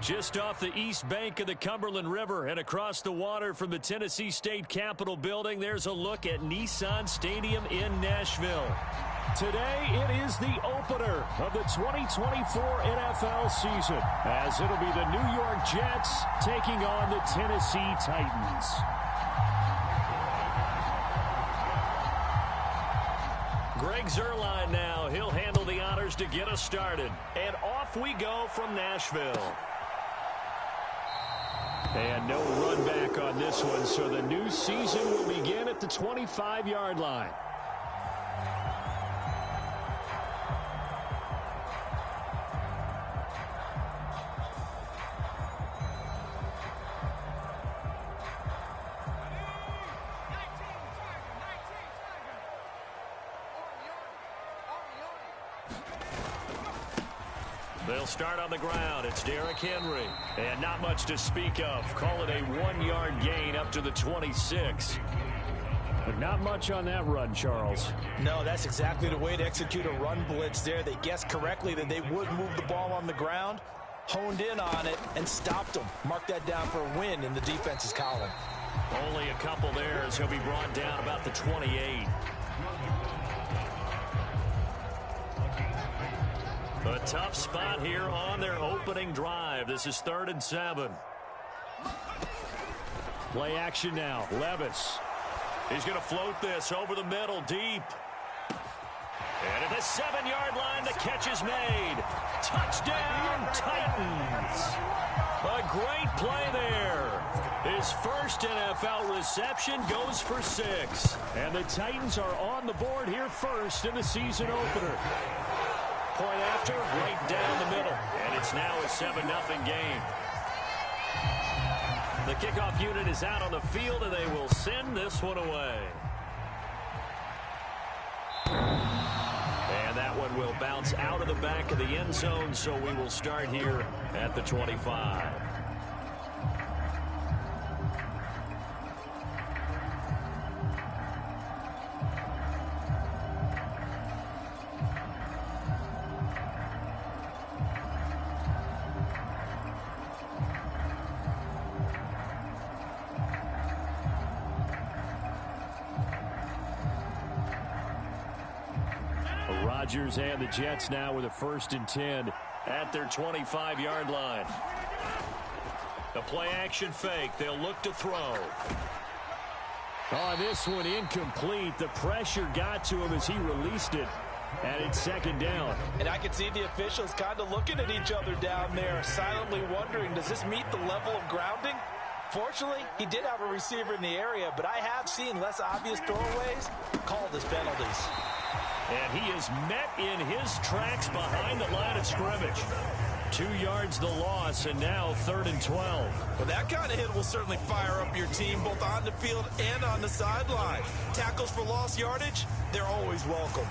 Just off the east bank of the Cumberland River and across the water from the Tennessee State Capitol building, there's a look at Nissan Stadium in Nashville. Today, it is the opener of the 2024 NFL season, as it'll be the New York Jets taking on the Tennessee Titans. Greg Zuerlein now. He'll handle the honors to get us started. And off we go from Nashville. And no run back on this one, so the new season will begin at the 25-yard line. They'll start on the ground. It's Derrick Henry. And not much to speak of. Call it a 1-yard gain up to the 26. But not much on that run, Charles. No, that's exactly the way to execute a run blitz there. They guessed correctly that they would move the ball on the ground, honed in on it, and stopped them. Mark that down for a win in the defense's column. Only a couple there as he'll be brought down about the 28. A tough spot here on their opening drive. This is 3rd and 7. Play action now. Levis. He's going to float this over the middle deep. And at the 7-yard line, the catch is made. Touchdown, Titans. A great play there. His first NFL reception goes for 6. And the Titans are on the board here first in the season opener. Point after, right down the middle. And it's now a 7-0 game. The kickoff unit is out on the field, and they will send this one away. And that one will bounce out of the back of the end zone, so we will start here at the 25. Rodgers and the Jets now with a 1st and 10 at their 25-yard line. The play action fake. They'll look to throw. Oh, this one incomplete. The pressure got to him as he released it. And it's 2nd down. And I can see the officials kind of looking at each other down there, silently wondering, does this meet the level of grounding? Fortunately, he did have a receiver in the area, but I have seen less obvious throwaways called as penalties. And he is met in his tracks behind the line of scrimmage. 2 yards the loss, and now 3rd and 12. Well, that kind of hit will certainly fire up your team both on the field and on the sideline. Tackles for lost yardage, they're always welcome.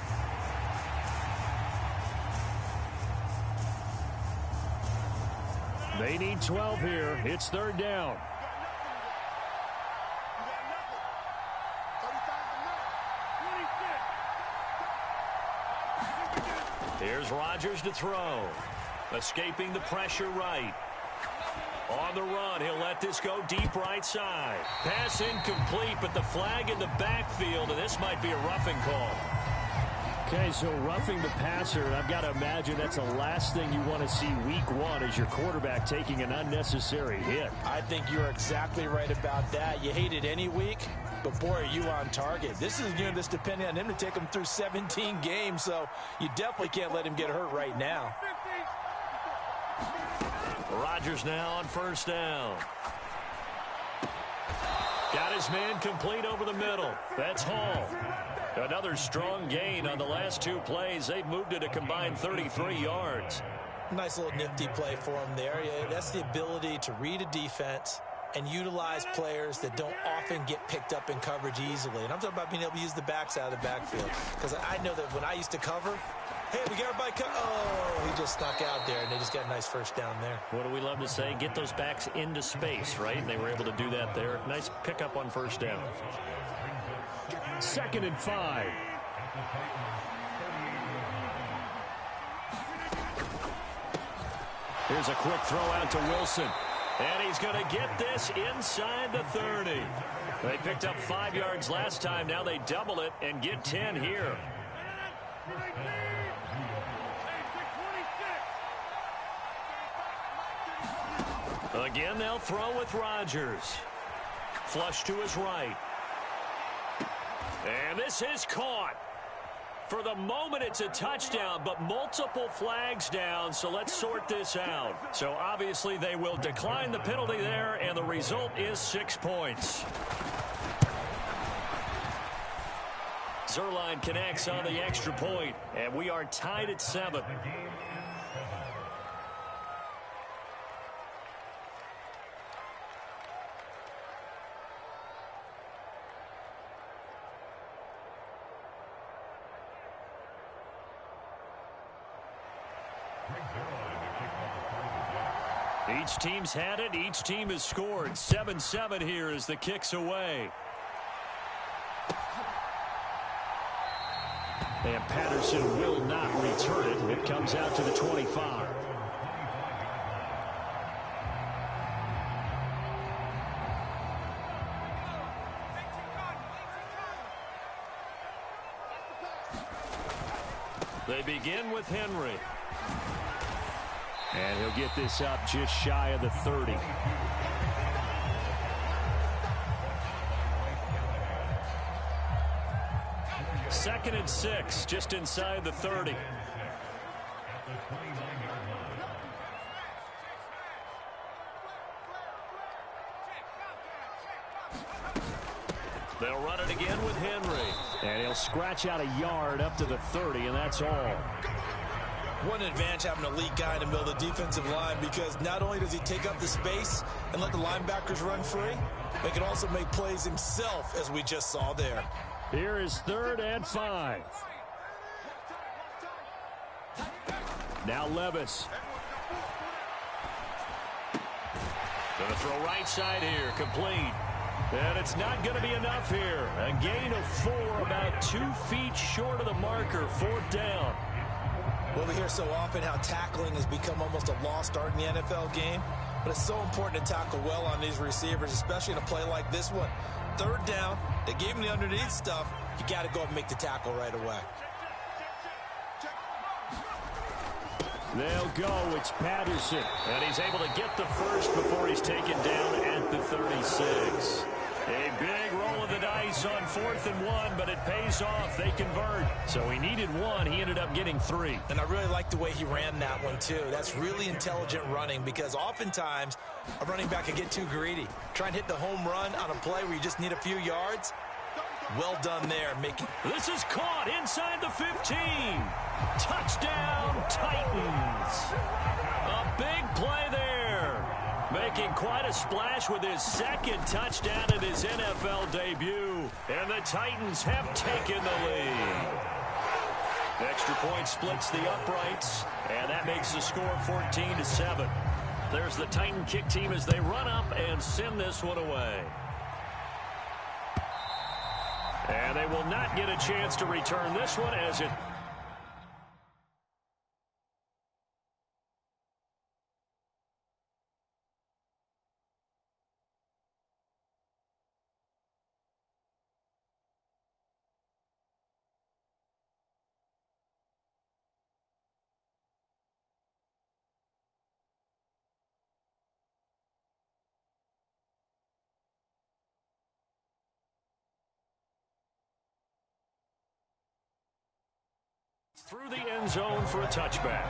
They need 12 here. It's 3rd down. Here's Rodgers to throw. Escaping the pressure right. On the run, he'll let this go deep right side. Pass incomplete, but the flag in the backfield, and this might be a roughing call. Okay, so roughing the passer, and I've got to imagine that's the last thing you want to see week 1 as your quarterback taking an unnecessary hit. I think you're exactly right about that. You hate it any week, but boy, are you on target. This is a game that's depending on him to take him through 17 games, so you definitely can't let him get hurt right now. Rodgers now on 1st down. Got his man complete over the middle. That's Hall. Another strong gain on the last 2 plays. They've moved it a combined 33 yards. Nice little nifty play for him there. Yeah, that's the ability to read a defense and utilize players that don't often get picked up in coverage easily. And I'm talking about being able to use the backs out of the backfield. Because I know that when I used to cover, hey, we got everybody oh, he just snuck out there, and they just got a nice 1st down there. What do we love to say? Get those backs into space, right? And they were able to do that there. Nice pickup on 1st down. 2nd and 5. Here's a quick throw out to Wilson. And he's going to get this inside the 30. They picked up 5 yards last time. Now they double it and get 10 here. Again, they'll throw with Rodgers. Flush to his right. And this is caught. For the moment, it's a touchdown, but multiple flags down, so let's sort this out. So obviously they will decline the penalty there, and the result is 6 points. Zerline connects on the extra point, and we are tied at 7. Each team's had it. Each team has scored. 7-7 here as the kick's away. And Patterson will not return it. It comes out to the 25. They begin with Henry. And he'll get this up just shy of the 30. Second and 6, just inside the 30. They'll run it again with Henry. And he'll scratch out a yard up to the 30, and that's all. One advantage having an elite guy in the middle of the defensive line, because not only does he take up the space and let the linebackers run free, but he can also make plays himself, as we just saw there. Here is 3rd and 5. Now Levis. Going to throw right side here, complete. And it's not going to be enough here. A gain of 4, about 2 feet short of the marker, 4th down. Well, we hear so often how tackling has become almost a lost art in the NFL game, but it's so important to tackle well on these receivers, especially in a play like this one. 3rd down, they gave him the underneath stuff. You got to go up and make the tackle right away. They'll go. It's Patterson. And he's able to get the first before he's taken down at the 36. A big roll of the dice on 4th and 1, but it pays off. They convert. So he needed 1. He ended up getting 3. And I really like the way he ran that one, too. That's really intelligent running, because oftentimes a running back can get too greedy. Try and hit the home run on a play where you just need a few yards. Well done there. This is caught inside the 15. Touchdown, Titans. A big play there. Making quite a splash with his 2nd touchdown in his NFL debut. And the Titans have taken the lead. Extra point splits the uprights, and that makes the score 14-7. There's the Titan kick team as they run up and send this one away. And they will not get a chance to return this one as it... through the end zone for a touchback.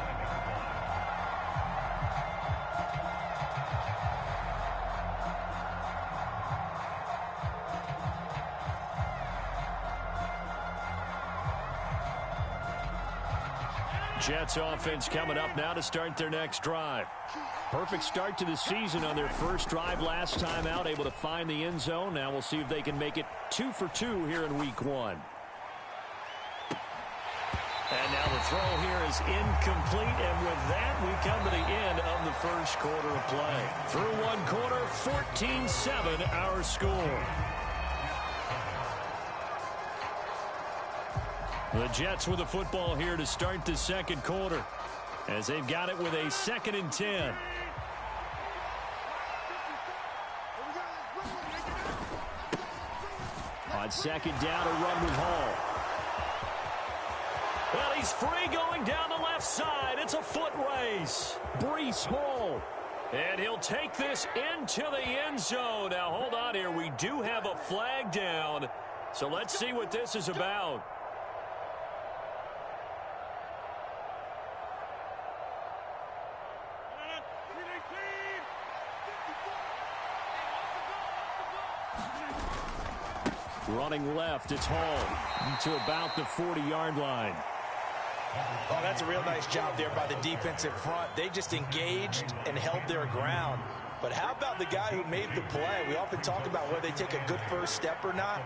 Jets offense coming up now to start their next drive. Perfect start to the season on their first drive last time out, able to find the end zone. Now we'll see if they can make it 2 for 2 here in week 1. And now the throw here is incomplete, and with that, we come to the end of the first quarter of play. Through 1 quarter, 14-7 our score. The Jets with the football here to start the second quarter. as they've got it with a 2nd and 10. On 2nd down, a run with Hall. Well, he's free going down the left side. It's a foot race. Breece Hall. And he'll take this into the end zone. Now, hold on here. We do have a flag down. So let's see what this is about. Running left, it's Hall to about the 40-yard line. Oh, that's a real nice job there by the defensive front. They just engaged and held their ground. But how about the guy who made the play? We often talk about whether they take a good first step or not.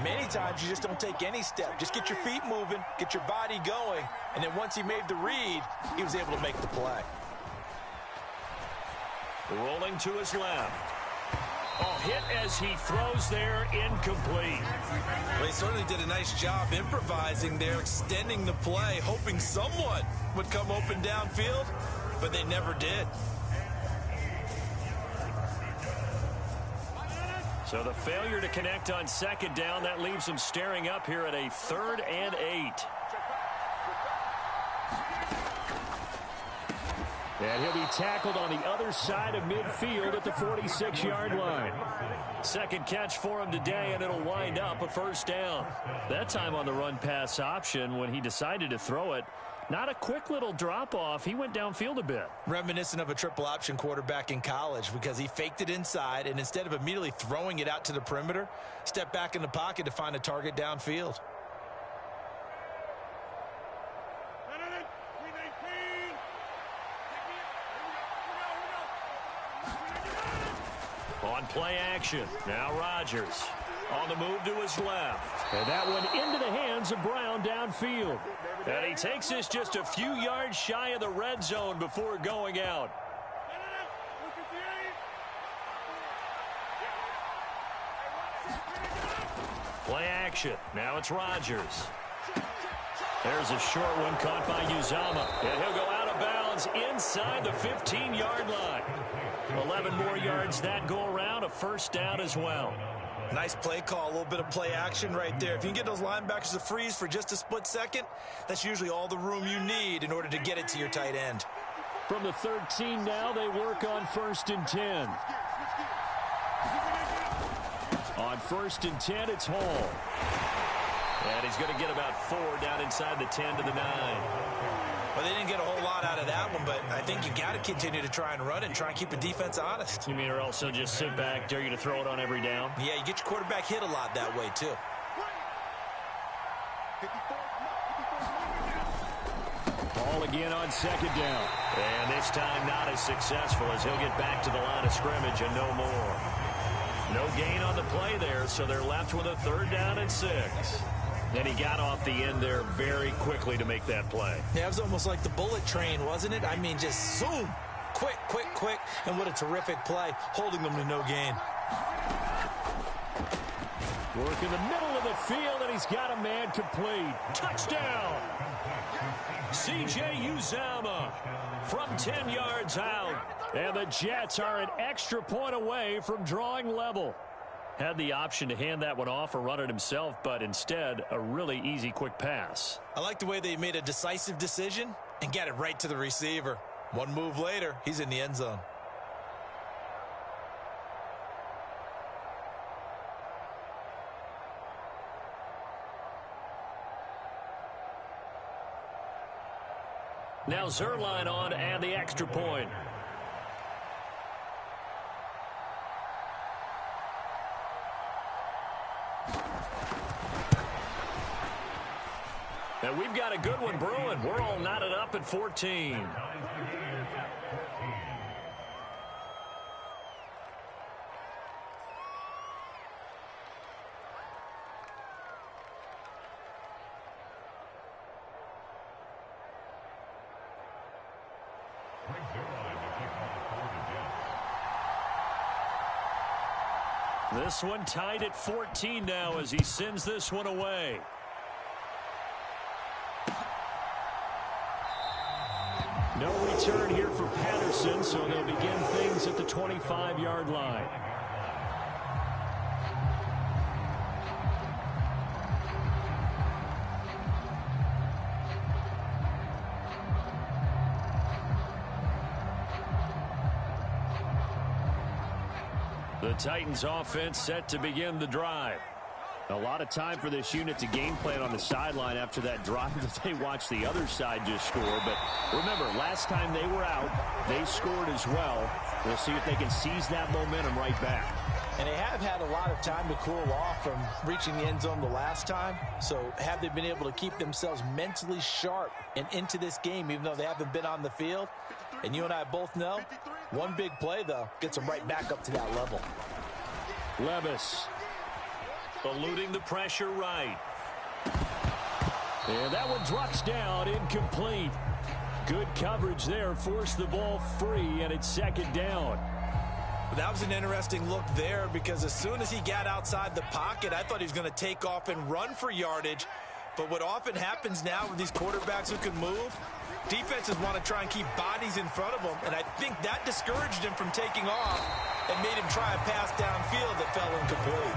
Many times you just don't take any step. Just get your feet moving, get your body going, and then once he made the read, he was able to make the play. Rolling to his left. Oh, hit as he throws there, incomplete. Well, he certainly did a nice job improvising there, extending the play, hoping someone would come open downfield, but they never did. So the failure to connect on 2nd down, that leaves him staring up here at a 3rd and 8. And he'll be tackled on the other side of midfield at the 46-yard line. 2nd catch for him today, and it'll wind up a 1st down. That time on the run-pass option when he decided to throw it. Not a quick little drop-off. He went downfield a bit. Reminiscent of a triple option quarterback in college because he faked it inside, and instead of immediately throwing it out to the perimeter, stepped back in the pocket to find a target downfield. On play action, now Rodgers on the move to his left. And that one into the hands of Brown downfield. And he takes this just a few yards shy of the red zone before going out. Play action, now it's Rodgers. There's a short one caught by Uzama. And he'll go out of bounds inside the 15-yard line. 11 more yards that go around, a 1st down as well. Nice play call, a little bit of play action right there. If you can get those linebackers to freeze for just a split second, that's usually all the room you need in order to get it to your tight end. From the 13 now, they work on 1st and 10. On 1st and 10, it's Hall. And he's going to get about 4 down inside the 10 to the 9. Well, they didn't get a whole lot out of that one, but I think you got to continue to try and run and try and keep the defense honest. You mean or else they'll just sit back, dare you to throw it on every down? Yeah, you get your quarterback hit a lot that way, too. Ball again on 2nd down. And this time not as successful as he'll get back to the line of scrimmage and no more. No gain on the play there, so they're left with a 3rd down and 6. And he got off the end there very quickly to make that play. Yeah, it was almost like the bullet train, wasn't it? I mean, just zoom. Quick, quick, quick. And what a terrific play, holding them to no gain. Work in the middle of the field, and he's got a man complete. Touchdown! C.J. Uzama from 10 yards out. And the Jets are an extra point away from drawing level. Had the option to hand that one off or run it himself, but instead, a really easy, quick pass. I like the way they made a decisive decision and got it right to the receiver. One move later, he's in the end zone. Now Zerline on and the extra point. And we've got a good one brewing. We're all knotted up at 14. This one tied at 14 now as he sends this one away. No return here for Patterson, so they'll begin things at the 25-yard line. The Titans offense set to begin the drive. A lot of time for this unit to game plan on the sideline after that drive that they watched the other side just score. But remember, last time they were out, they scored as well. We'll see if they can seize that momentum right back. And they have had a lot of time to cool off from reaching the end zone the last time. So have they been able to keep themselves mentally sharp and into this game, even though they haven't been on the field? And you and I both know, one big play, though, gets them right back up to that level. Levis. Eluding the pressure right. And that one drops down, incomplete. Good coverage there, forced the ball free, and it's second down. That was an interesting look there because as soon as he got outside the pocket, I thought he was going to take off and run for yardage. But what often happens now with these quarterbacks who can move, defenses want to try and keep bodies in front of them, and I think that discouraged him from taking off and made him try a pass downfield that fell incomplete.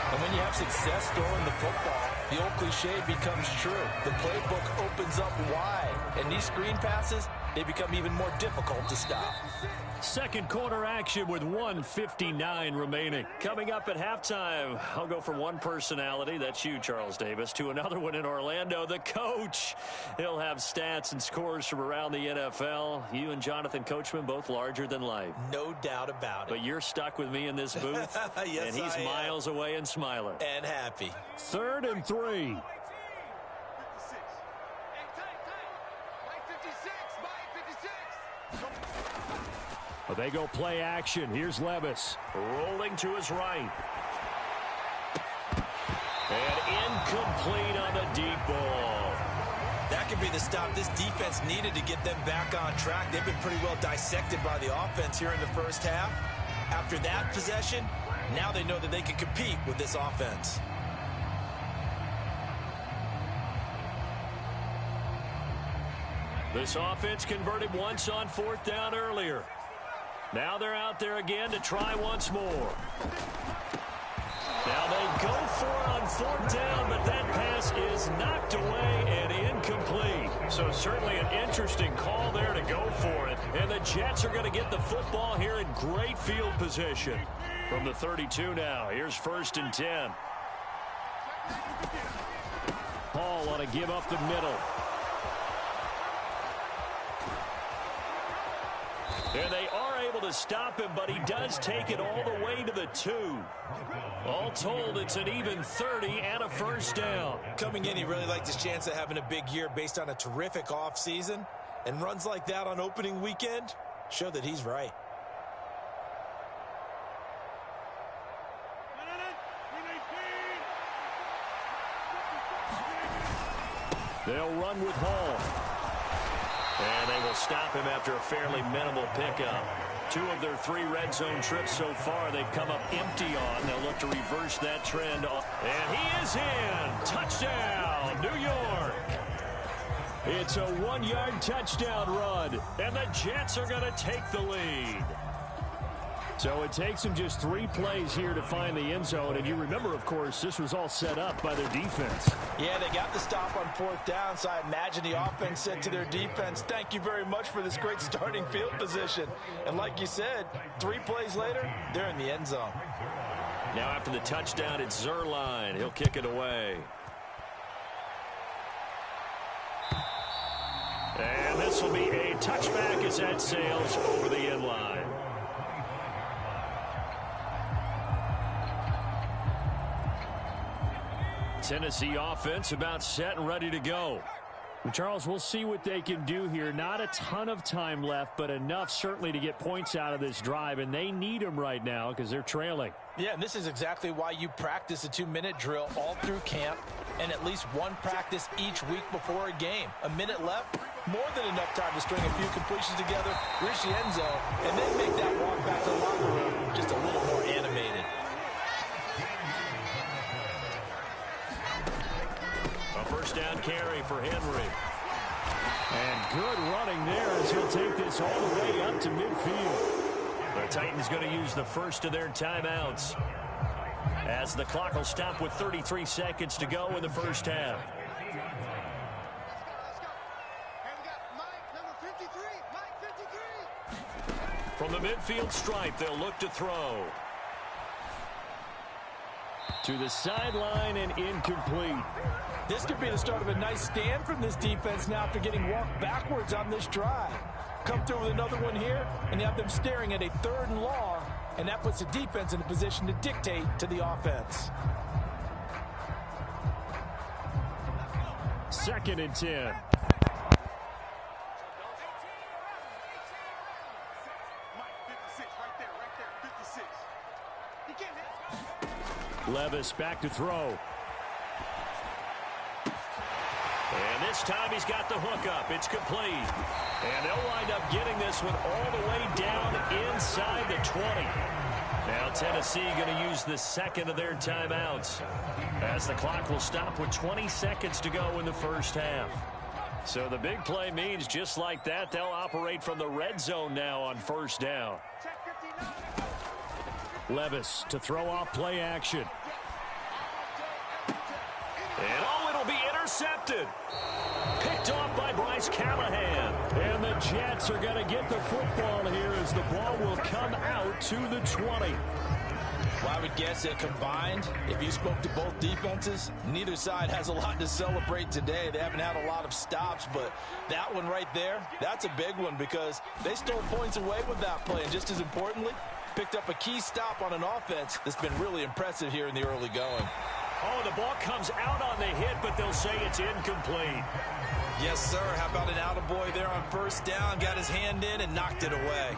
And when you have success throwing the football, the old cliche becomes true. The playbook opens up wide, and these screen passes, they become even more difficult to stop. Second quarter action with 1:59 remaining. Coming up at halftime, I'll go from one personality, that's you, Charles Davis, to another one in Orlando, the coach. He'll have stats and scores from around the NFL. You and Jonathan Coachman, both larger than life. No doubt about it. But you're stuck with me in this booth, yes, and he's miles away and smiling. And happy. 3rd and 3. Well, they go play action. Here's Levis. Rolling to his right. And incomplete on the deep ball. That could be the stop this defense needed to get them back on track. They've been pretty well dissected by the offense here in the first half. After that possession, now they know that they can compete with this offense. This offense converted once on 4th down earlier. Now they're out there again to try once more. Now they go for it on 4th down, but that pass is knocked away and incomplete. So certainly an interesting call there to go for it. And the Jets are going to get the football here in great field position. From the 32 now, here's 1st and 10. Hall ought to give up the middle. And they are able to stop him, but he does take it all the way to the 2. All told, it's an even 30 and a 1st down. Coming in, he really liked his chance of having a big year based on a terrific offseason. And runs like that on opening weekend show that he's right. They'll run with Hall. And they will stop him after a fairly minimal pickup. 2 of their 3 red zone trips so far they've come up empty on. They'll look to reverse that trend. And he is in. Touchdown, New York. It's a 1-yard touchdown run. And the Jets are going to take the lead. So it takes them just 3 plays here to find the end zone. And you remember, of course, this was all set up by their defense. Yeah, they got the stop on 4th down, so I imagine the offense said to their defense, thank you very much for this great starting field position. And like you said, 3 plays later, they're in the end zone. Now after the touchdown, it's Zerline. He'll kick it away. And this will be a touchback as that sails over the end line. Tennessee offense about set and ready to go. Charles, we'll see what they can do here. Not a ton of time left, but enough certainly to get points out of this drive, and they need them right now because they're trailing. Yeah, and this is exactly why you practice a 2-minute drill all through camp and at least one practice each week before a game. A minute left, more than enough time to string a few completions together, reach the end zone, and then make that walk back to the locker room just a little more animated. A 1st down carry for Henry. And good running there as he'll take this all the way up to midfield. The Titans going to use the first of their timeouts as the clock will stop with 33 seconds to go in the first half. From the midfield stripe, they'll look to throw. To the sideline and incomplete. This could be the start of a nice stand from this defense now after getting walked backwards on this drive. Come through with another one here, and you have them staring at a 3rd and long, and that puts the defense in a position to dictate to the offense. 2nd and 10. Levis back to throw. And this time he's got the hook up. It's complete. And they'll wind up getting this one all the way down inside the 20. Now Tennessee going to use the second of their timeouts as the clock will stop with 20 seconds to go in the first half. So the big play means just like that, they'll operate from the red zone now on first down. Levis to throw off play action. And oh, it'll be intercepted. Picked off by Bryce Callahan. And the Jets are going to get the football here as the ball will come out to the 20. Well, I would guess that combined, if you spoke to both defenses, neither side has a lot to celebrate today. They haven't had a lot of stops, but that one right there, that's a big one because they stole points away with that play. And just as importantly, picked up a key stop on an offense that's been really impressive here in the early going. Oh, the ball comes out on the hit, but they'll say it's incomplete. Yes, sir. How about an attaboy there on first down? Got his hand in and knocked it away.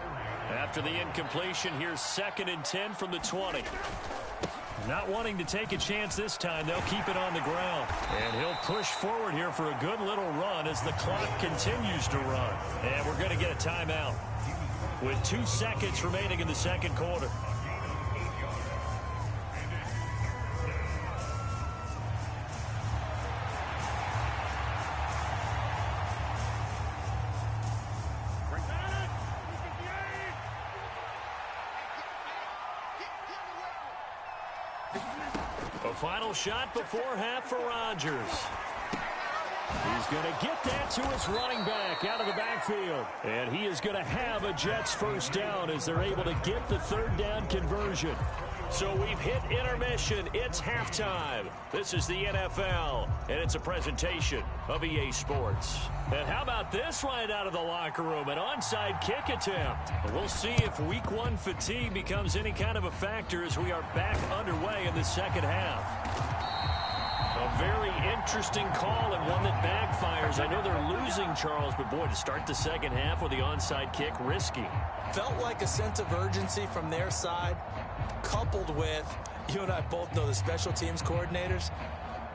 After the incompletion, here's 2nd and 10 from the 20. Not wanting to take a chance this time, they'll keep it on the ground. And he'll push forward here for a good little run as the clock continues to run. And we're going to get a timeout with 2 seconds remaining in the second quarter. A final shot before half for Rodgers. He's going to get that to his running back out of the backfield. And he is going to have a Jets first down as they're able to get the 3rd down conversion. So we've hit intermission. It's halftime. This is the NFL, and it's a presentation of EA Sports. And how about this right out of the locker room? An onside kick attempt. We'll see if week 1 fatigue becomes any kind of a factor as we are back underway in the second half. A very interesting call and one that backfires. I know they're losing, Charles, but boy, to start the second half with the onside kick, risky. Felt like a sense of urgency from their side, coupled with, you and I both know the special teams coordinators,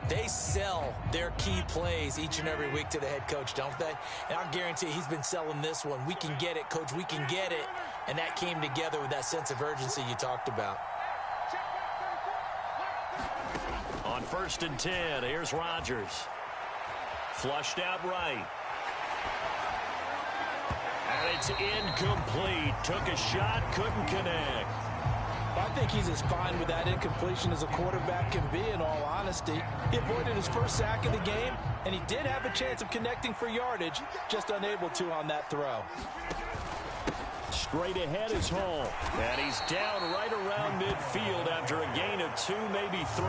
they sell their key plays each and every week to the head coach, don't they? And I guarantee he's been selling this one. We can get it, coach, we can get it. And that came together with that sense of urgency you talked about. On 1st and 10, here's Rodgers. Flushed out right. And it's incomplete. Took a shot, couldn't connect. I think he's as fine with that incompletion as a quarterback can be, in all honesty. He avoided his first sack of the game, and he did have a chance of connecting for yardage, just unable to on that throw. Straight ahead is Hall. And he's down right around midfield after a gain of 2, maybe 3.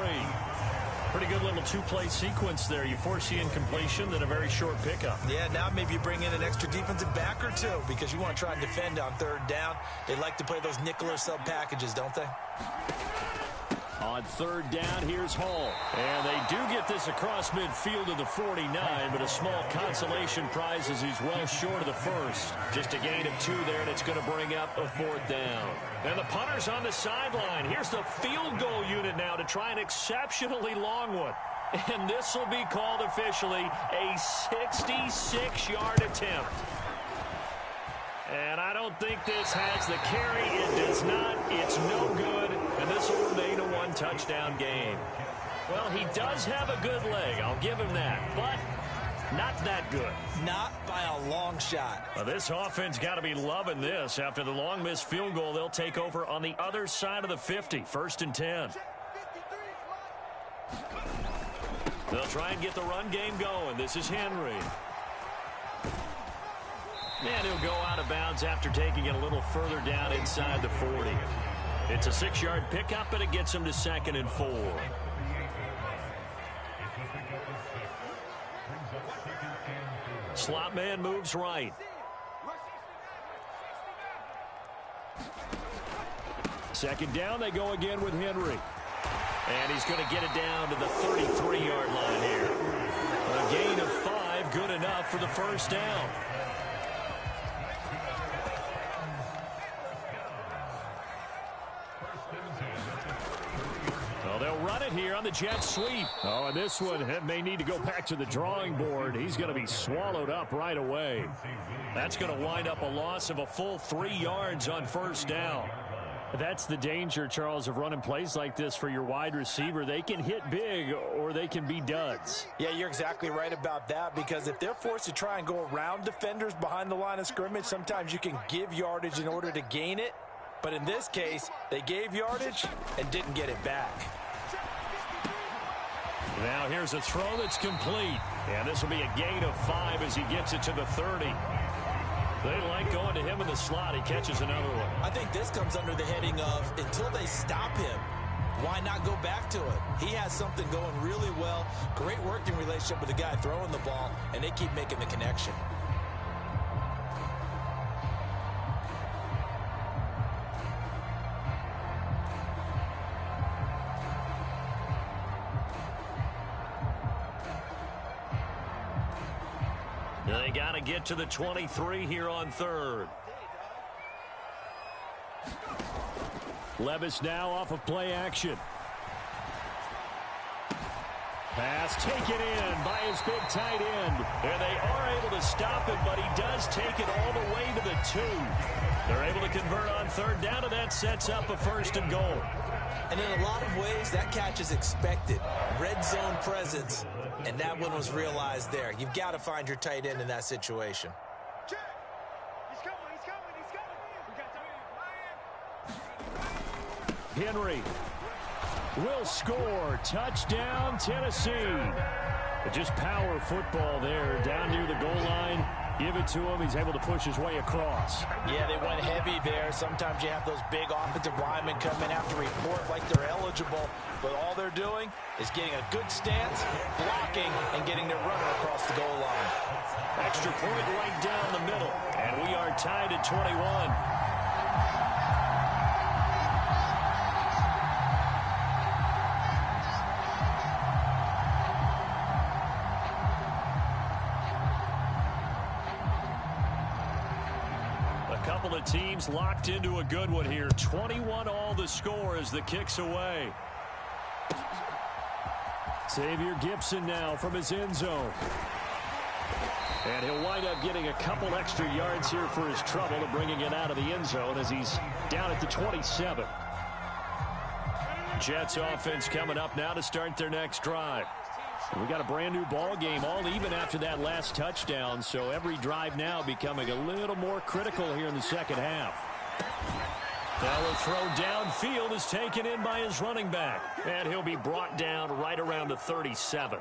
Pretty good little 2-play sequence there. You force the incompletion, then a very short pickup. Yeah, now maybe you bring in an extra defensive back or 2 because you want to try and defend on 3rd down. They like to play those nickel or sub packages, don't they? On 3rd down, here's Hall. And they do get this across midfield to the 49, but a small consolation prize as he's well short of the first. Just a gain of 2 there, and it's going to bring up a 4th down. And the punter's on the sideline. Here's the field goal unit now to try an exceptionally long one. And this will be called officially a 66-yard attempt. And I don't think this has the carry. It does not. It's no good. And this will remain a 1-touchdown game. Well, he does have a good leg. I'll give him that. But not that good. Not by a long shot. Well, this offense got to be loving this. After the long missed field goal, they'll take over on the other side of the 50, 1st and 10. They'll try and get the run game going. This is Henry. And he'll go out of bounds after taking it a little further down inside the 40. It's a 6-yard pickup, and it gets him to 2nd and 4. Slot man moves right. Second down, they go again with Henry. And he's going to get it down to the 33-yard line here. A gain of 5, good enough for the first down. Well, they'll run it here on the jet sweep. Oh, and this one may need to go back to the drawing board. He's going to be swallowed up right away. That's going to wind up a loss of a full 3 yards on first down. That's the danger, Charles, of running plays like this for your wide receiver. They can hit big or they can be duds. Yeah, you're exactly right about that, because if they're forced to try and go around defenders behind the line of scrimmage, sometimes you can give yardage in order to gain it. But in this case, they gave yardage and didn't get it back. Now here's a throw that's complete. And this will be a gain of 5 as he gets it to the 30. They like going to him in the slot. He catches another one. I think this comes under the heading of, until they stop him, why not go back to it? He has something going really well. Great working relationship with the guy throwing the ball, and they keep making the connection. They got to get to the 23 here on 3rd. Levis now off of play action. Pass taken in by his big tight end. And they are able to stop him, but he does take it all the way to the 2. They're able to convert on 3rd down, and that sets up a 1st and goal. And in a lot of ways, that catch is expected. Red zone presence, and that one was realized there. You've got to find your tight end in that situation. Henry will score. Touchdown, Tennessee. Just power football there down near the goal line. Give it to him. He's able to push his way across. Yeah, they went heavy there. Sometimes you have those big offensive linemen come in, have to report like they're eligible. But all they're doing is getting a good stance, blocking, and getting their runner across the goal line. Extra point right down the middle. And we are tied at 21. Couple of teams locked into a good one here. 21 all the score as the kick's away. Xavier Gibson now from his end zone. And he'll wind up getting a couple extra yards here for his trouble to bringing it out of the end zone as he's down at the 27. Jets offense coming up now to start their next drive. We got a brand new ball game, all even after that last touchdown, so every drive now becoming a little more critical here in the second half. Now the throw downfield is taken in by his running back, and he'll be brought down right around the 37.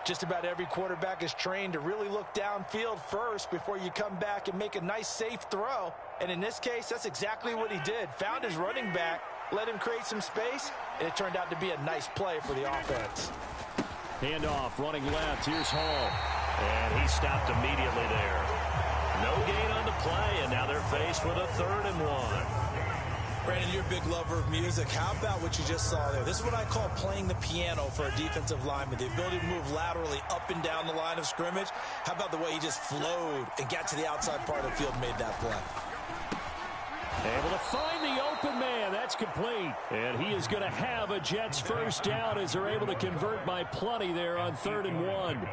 Just about every quarterback is trained to really look downfield first before you come back and make a nice, safe throw. And in this case, that's exactly what he did. Found his running back, let him create some space, and it turned out to be a nice play for the offense. Handoff, running left. Here's Hall. And he stopped immediately there. No gain on the play, and now they're faced with a 3rd and 1. Brandon, you're a big lover of music. How about what you just saw there? This is what I call playing the piano for a defensive lineman. The ability to move laterally up and down the line of scrimmage. How about the way he just flowed and got to the outside part of the field and made that play? Able to find the open man. That's complete. And he is going to have a Jets first down as they're able to convert by plenty there on 3rd and 1.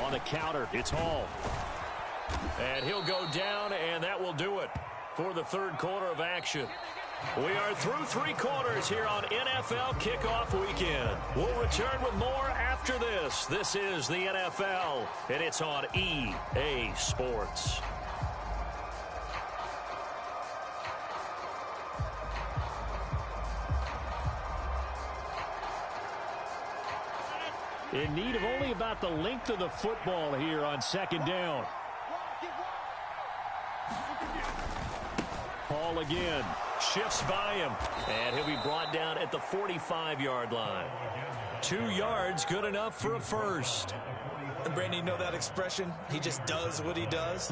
On the counter, it's Hall. And he'll go down, and that will do it for the 3rd quarter of action. We are through 3 quarters here on NFL Kickoff Weekend. We'll return with more after this. This is the NFL, and it's on EA Sports. In need of only about the length of the football here on 2nd down. Hall again. Shifts by him, and he'll be brought down at the 45-yard line. 2 yards, good enough for a first. And Brandon, you know that expression? He just does what he does.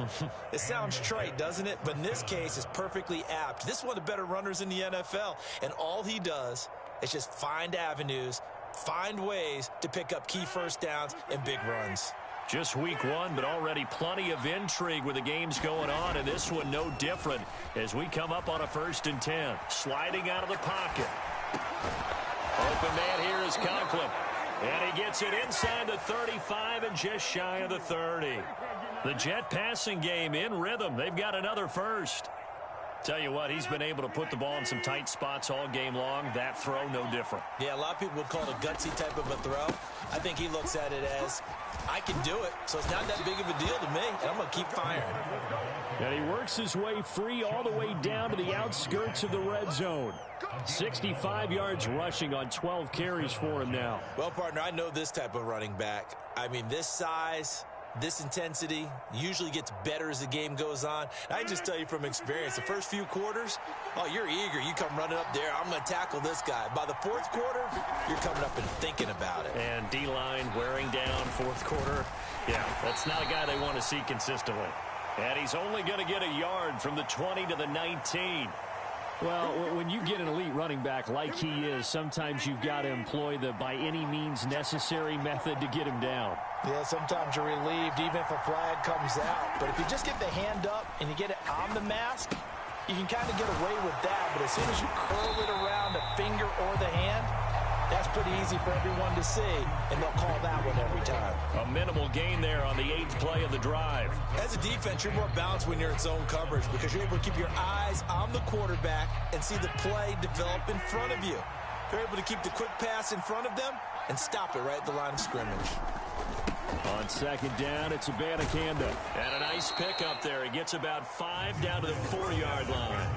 It sounds trite, doesn't it? But in this case, it's perfectly apt. This is one of the better runners in the NFL, and all he does is just find avenues, find ways to pick up key first downs and big runs. Just week 1, but already plenty of intrigue with the games going on, and this one no different as we come up on a 1st and 10. Sliding out of the pocket. Open man here is Conklin. And he gets it inside the 35 and just shy of the 30. The Jet passing game in rhythm. They've got another first. Tell you what, he's been able to put the ball in some tight spots all game long. That throw, no different. Yeah, a lot of people would call it a gutsy type of a throw. I think he looks at it as, I can do it, so it's not that big of a deal to me, and I'm going to keep firing. And he works his way free all the way down to the outskirts of the red zone. 65 yards rushing on 12 carries for him now. Well, partner, I know this type of running back. I mean, this size, this intensity usually gets better as the game goes on. And I just tell you from experience, the first few quarters, oh, you're eager. You come running up there, I'm going to tackle this guy. By the 4th quarter, you're coming up and thinking about it. And D-line wearing down 4th quarter. Yeah, that's not a guy they want to see consistently. And he's only going to get a yard from the 20 to the 19. Well, when you get an elite running back like he is, sometimes you've got to employ the by any means necessary method to get him down. Yeah, sometimes you're relieved even if a flag comes out. But if you just get the hand up and you get it on the mask, you can kind of get away with that. But as soon as you curl it around the finger or the hand, that's pretty easy for everyone to see, and they'll call that one every time. A minimal gain there on the 8th play of the drive. As a defense, you're more balanced when you're in zone coverage because you're able to keep your eyes on the quarterback and see the play develop in front of you. You're able to keep the quick pass in front of them and stop it right at the line of scrimmage. On 2nd down, it's Abanikanda. And a nice pickup there. He gets about 5 down to the 4-yard line.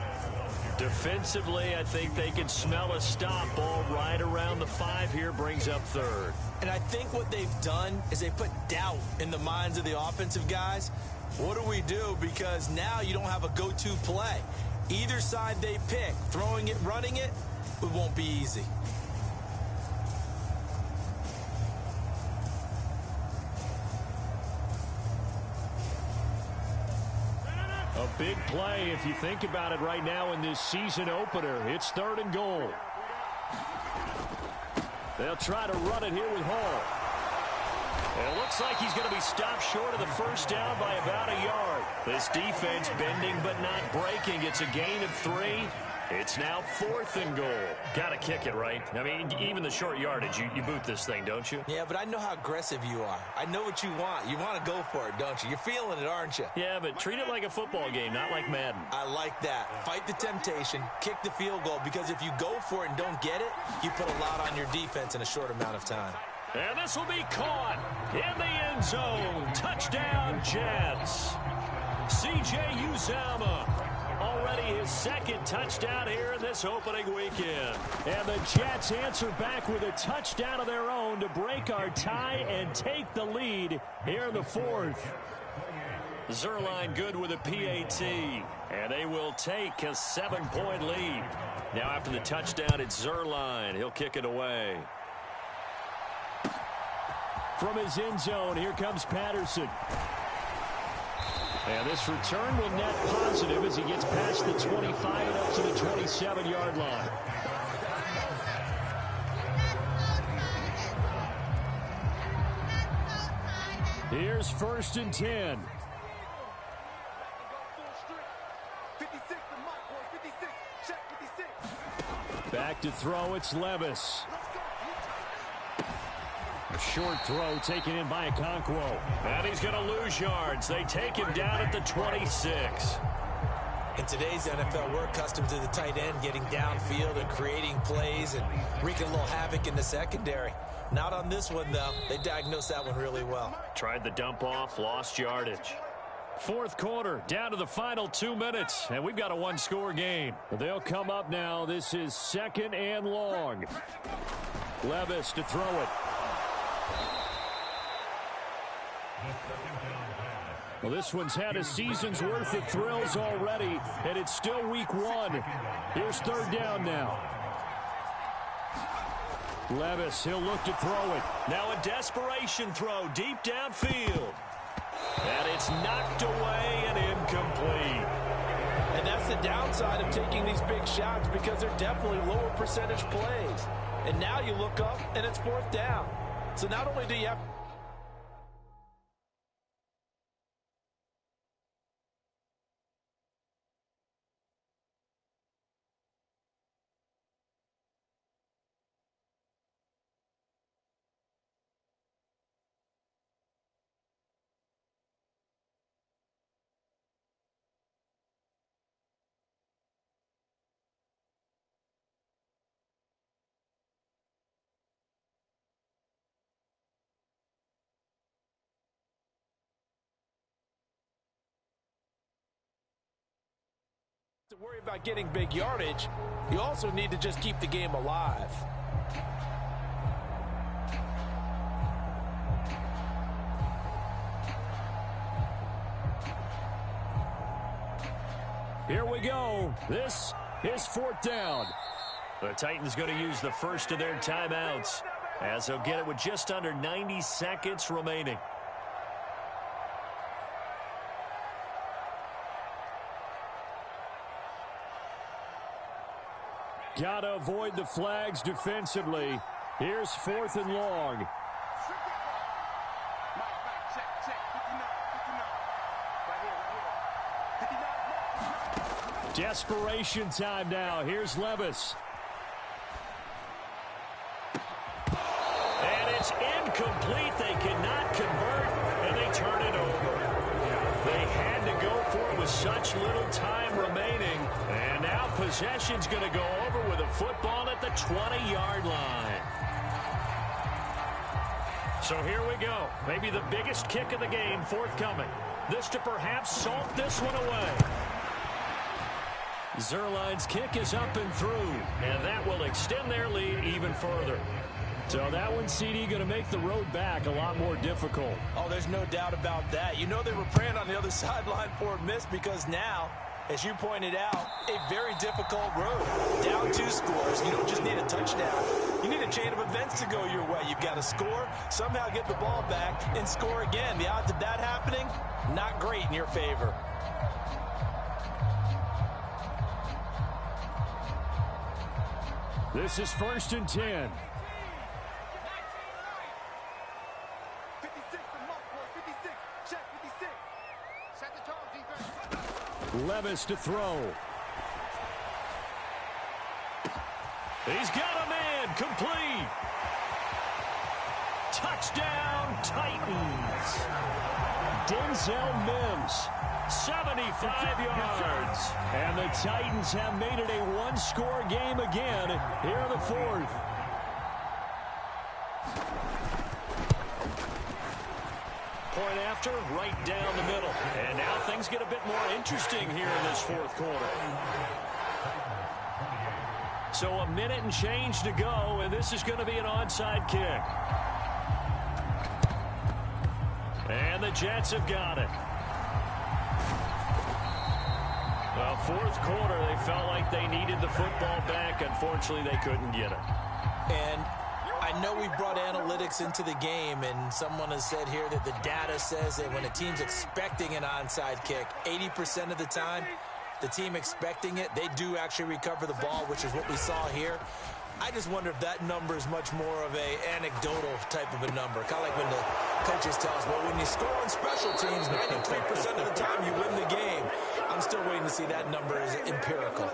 Defensively, I think they can smell a stop. Ball right around the 5 here, brings up 3rd. And I think what they've done is they put doubt in the minds of the offensive guys. What do we do? Because now you don't have a go-to play. Either side they pick, throwing it, running it, it won't be easy. A big play if you think about it right now in this season opener. It's 3rd and goal. They'll try to run it here with Hall. It looks like he's going to be stopped short of the first down by about a yard. This defense bending but not breaking. It's a gain of 3. It's now 4th and goal. Got to kick it, right? I mean, even the short yardage, you boot this thing, don't you? Yeah, but I know how aggressive you are. I know what you want. You want to go for it, don't you? You're feeling it, aren't you? Yeah, but treat it like a football game, not like Madden. I like that. Fight the temptation, kick the field goal, because if you go for it and don't get it, you put a lot on your defense in a short amount of time. And this will be caught in the end zone. Touchdown, Jets. C.J. Uzomah. Already his 2nd touchdown here in this opening weekend. And the Jets answer back with a touchdown of their own to break our tie and take the lead here in the 4th. Zuerlein good with a PAT. And they will take a 7-point lead. Now after the touchdown, it's Zuerlein. He'll kick it away. From his end zone, here comes Patterson. And this return will net positive as he gets past the 25 and up to the 27-yard line. Here's 1st and 10. Back to throw, it's Levis. A short throw taken in by Okonkwo. And he's going to lose yards. They take him down at the 26. In today's NFL, we're accustomed to the tight end getting downfield and creating plays and wreaking a little havoc in the secondary. Not on this one, though. They diagnosed that one really well. Tried the dump off, lost yardage. Fourth quarter, down to the final 2 minutes, and we've got a one-score game. They'll come up now. This is 2nd and long. Levis to throw it. Well, this one's had a season's worth of thrills already, and it's still week 1. Here's 3rd down now. Levis, he'll look to throw it. Now a desperation throw deep downfield. And it's knocked away and incomplete. And that's the downside of taking these big shots, because they're definitely lower percentage plays. And now you look up, and it's 4th down. So not only do you have... to worry about getting big yardage, you also need to just keep the game alive. Here we go. This is 4th down. The Titans going to use the first of their timeouts, as they'll get it with just under 90 seconds remaining. Got to avoid the flags defensively. Here's 4th and long. Desperation time now. Here's Levis. And it's incomplete. They cannot convert, and they turn it over. They had to go for it with such little time remaining. And now possession's going to go over with a football at the 20-yard line. So here we go. Maybe the biggest kick of the game forthcoming. This to perhaps salt this one away. Zerline's kick is up and through, and that will extend their lead even further. So that one, CD, going to make the road back a lot more difficult. Oh, there's no doubt about that. You know they were praying on the other sideline for a miss, because now, as you pointed out, a very difficult road. Down 2 scores. You don't just need a touchdown. You need a chain of events to go your way. You've got to score, somehow get the ball back, and score again. The odds of that happening, not great in your favor. This is 1st and 10. Levis to throw. He's got a man, complete. Touchdown, Titans. Denzel Mims. 75 yards. And the Titans have made it a one-score game again here in the 4th. Point after, right down the middle. And now things get a bit more interesting here in this 4th quarter. So a minute and change to go, and this is going to be an onside kick. And the Jets have got it. Well, 4th quarter, they felt like they needed the football back. Unfortunately, they couldn't get it. And I know we brought analytics into the game, and someone has said here that the data says that when a team's expecting an onside kick, 80% of the time, the team expecting it, they do actually recover the ball, which is what we saw here. I just wonder if that number is much more of a anecdotal type of a number. Kind of like when the coaches tell us, well, when you score on special teams, 93% of the time you win the game. I'm still waiting to see that number is empirical.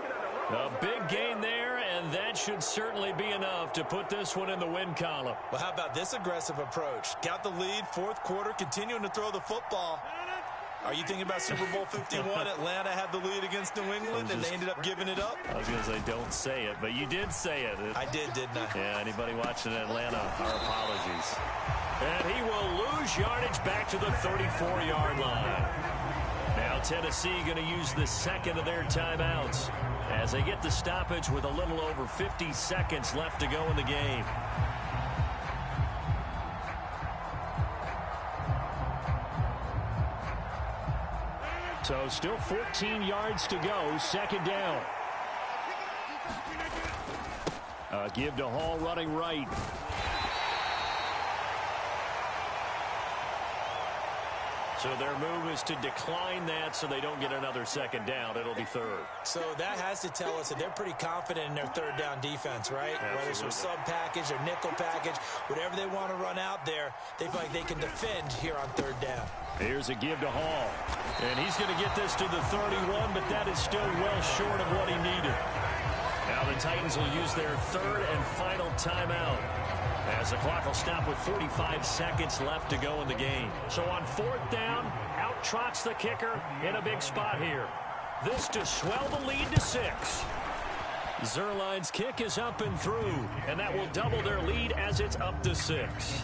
A big gain there, and that should certainly be enough to put this one in the win column. Well, how about this aggressive approach? Got the lead, 4th quarter, continuing to throw the football. Are you thinking about Super Bowl 51? Atlanta had the lead against New England, and they ended up giving it up? I was going to say, don't say it, but you did say it. I did, didn't I? Yeah, anybody watching Atlanta, our apologies. And he will lose yardage back to the 34-yard line. Now Tennessee going to use the second of their timeouts as they get the stoppage with a little over 50 seconds left to go in the game. So still 14 yards to go, second down. Give to Hall running right. So their move is to decline that so they don't get another second down. It'll be third. So that has to tell us that they're pretty confident in their third down defense, right? Absolutely. Whether it's their sub package or nickel package, whatever they want to run out there, they feel like they can defend here on third down. Here's a give to Hall. And he's going to get this to the 31, but that is still well short of what he needed. Now the Titans will use their third and final timeout, as the clock will stop with 45 seconds left to go in the game. So on fourth down, out trots the kicker in a big spot here. This to swell the lead to 6. Zerline's kick is up and through, and that will double their lead as it's up to 6.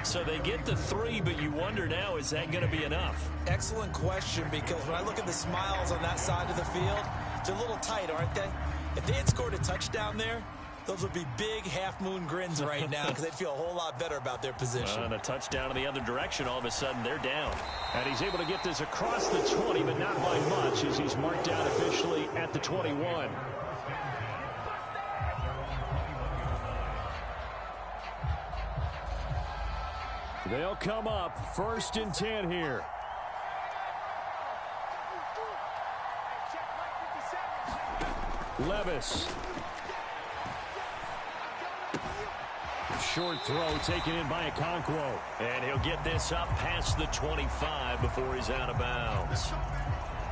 So they get the 3, but you wonder now, is that going to be enough? Excellent question, because when I look at the smiles on that side of the field, they're a little tight, aren't they? If they had scored a touchdown there, those would be big half-moon grins right now because they'd feel a whole lot better about their position. And a touchdown in the other direction, all of a sudden they're down. And he's able to get this across the 20, but not by much, as he's marked down officially at the 21. They'll come up 1st and 10 here. Levis. Short throw taken in by Okonkwo. And he'll get this up past the 25 before he's out of bounds.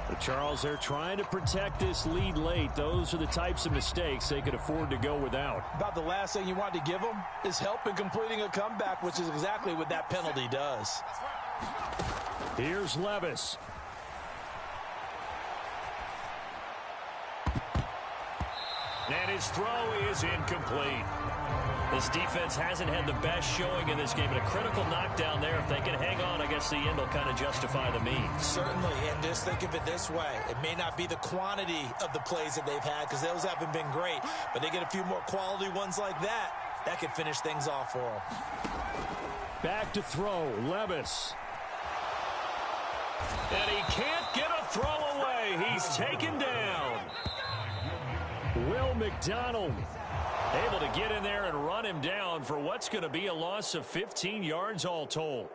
But Charles, they're trying to protect this lead late. Those are the types of mistakes they could afford to go without. About the last thing you want to give them is help in completing a comeback, which is exactly what that penalty does. Here's Levis. And his throw is incomplete. This defense hasn't had the best showing in this game, but a critical knockdown there. If they can hang on, I guess the end will kind of justify the means. Certainly, and just think of it this way. It may not be the quantity of the plays that they've had, because those haven't been great, but they get a few more quality ones like that. That could finish things off for them. Back to throw, Levis. And he can't get a throw away. He's taken down. Will McDonald able to get in there and run him down for what's going to be a loss of 15 yards all told.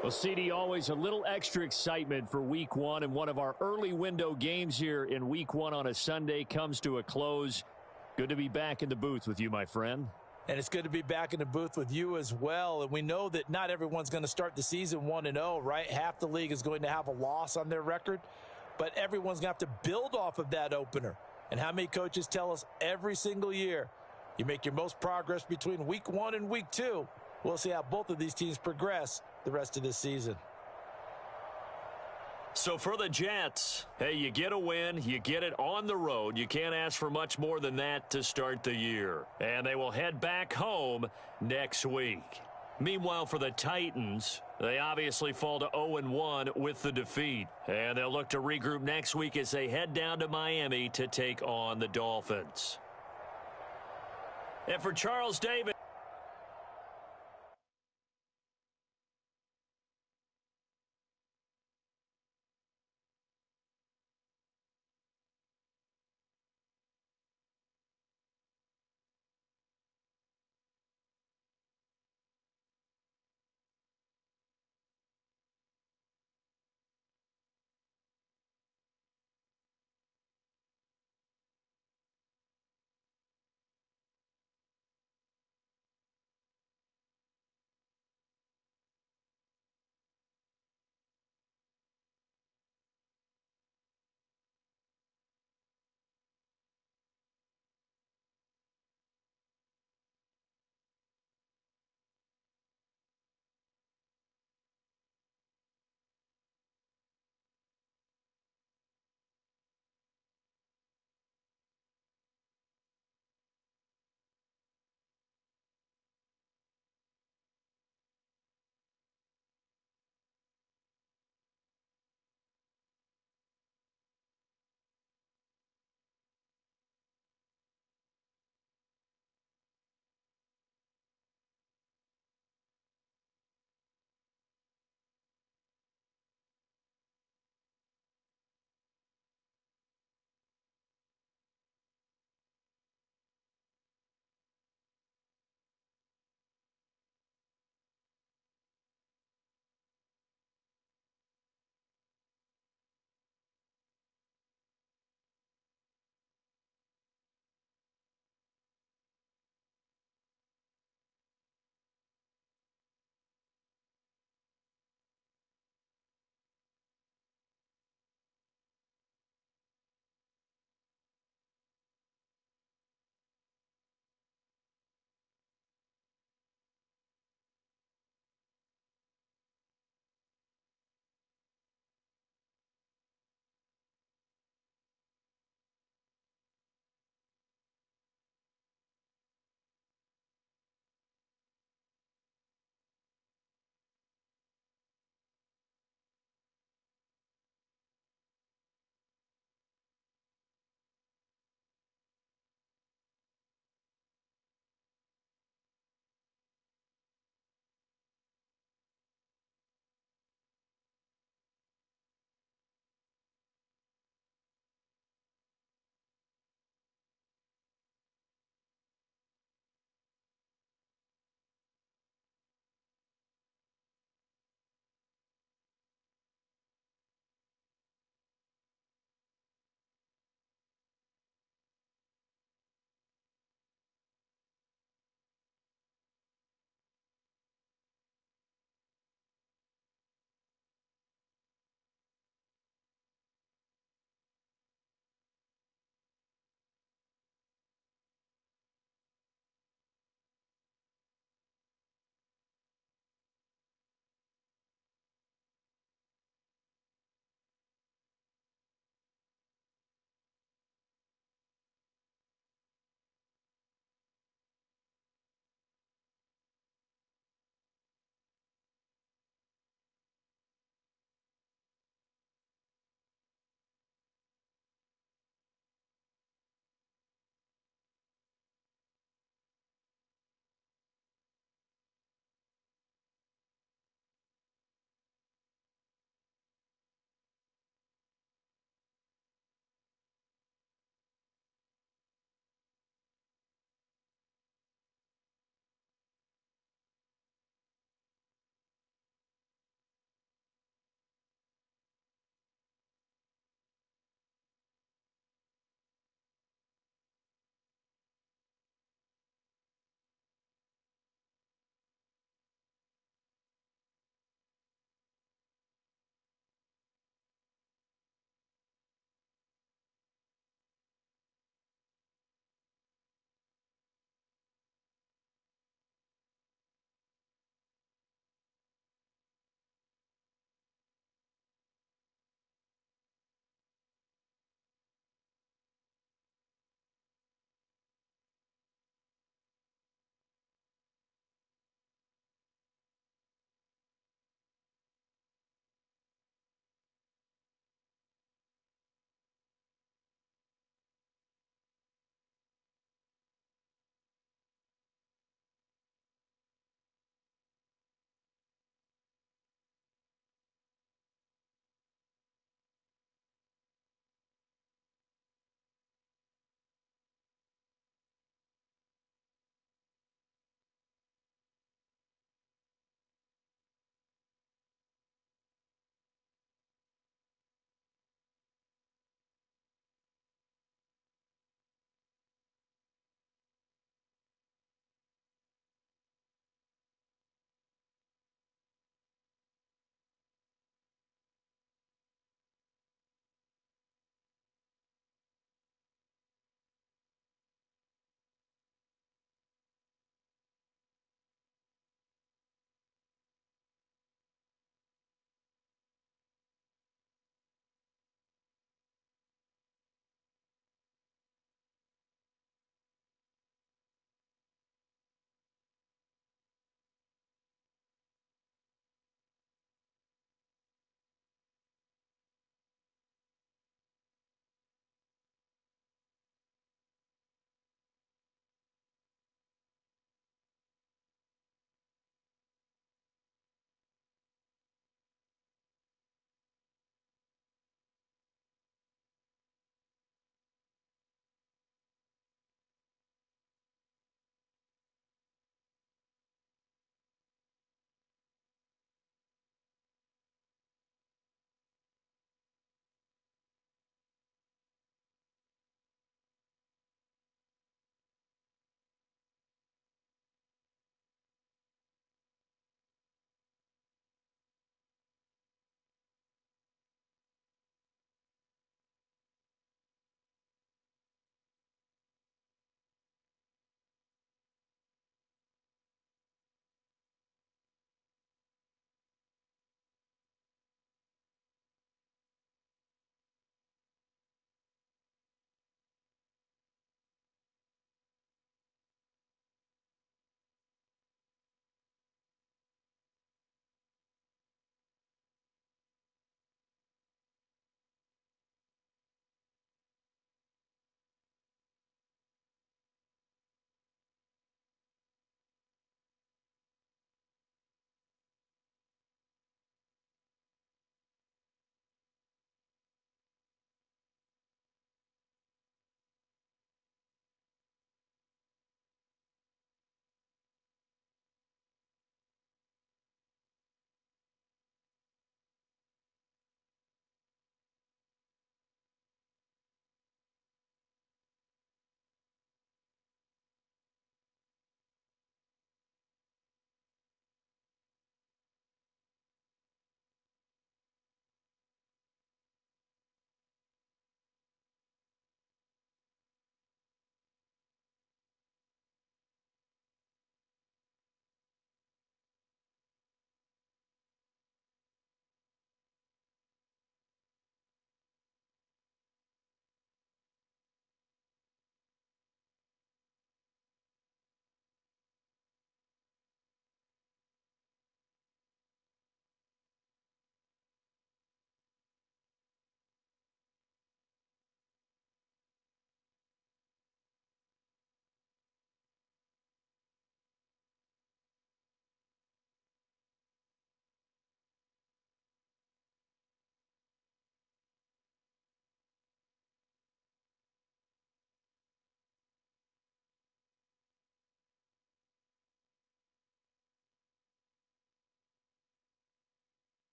Well, CD, always a little extra excitement for Week 1, and one of our early window games here in Week 1 on a Sunday comes to a close. Good to be back in the booth with you, my friend. And it's good to be back in the booth with you as well. And we know that not everyone's going to start the season 1-0, right? Half the league is going to have a loss on their record, but everyone's going to have to build off of that opener. And how many coaches tell us every single year, you make your most progress between Week 1 and Week 2. We'll see how both of these teams progress the rest of this season. So for the Jets, hey, you get a win, you get it on the road. You can't ask for much more than that to start the year. And they will head back home next week. Meanwhile, for the Titans, they obviously fall to 0-1 with the defeat. And they'll look to regroup next week as they head down to Miami to take on the Dolphins. And for Charles Davis,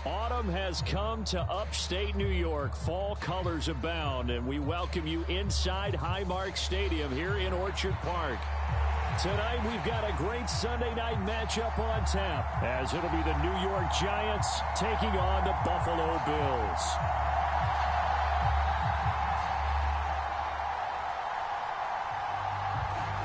Autumn has come to upstate New York. Fall colors abound, and we welcome you inside Highmark Stadium here in Orchard Park. Tonight, we've got a great Sunday night matchup on tap, as it'll be the New York Giants taking on the Buffalo Bills.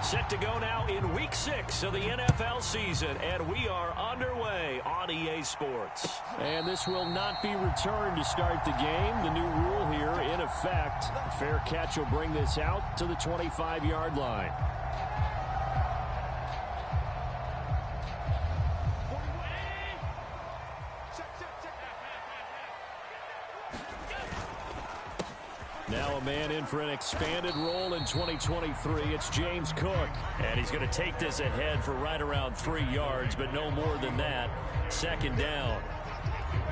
Set to go now in Week 6 of the NFL season, and we are underway on EA Sports. And this will not be returned to start the game. The new rule here in effect. A fair catch will bring this out to the 25-yard line. Now a man in for an expanded role in 2023. It's James Cook. And he's going to take this ahead for right around 3 yards, but no more than that. Second down.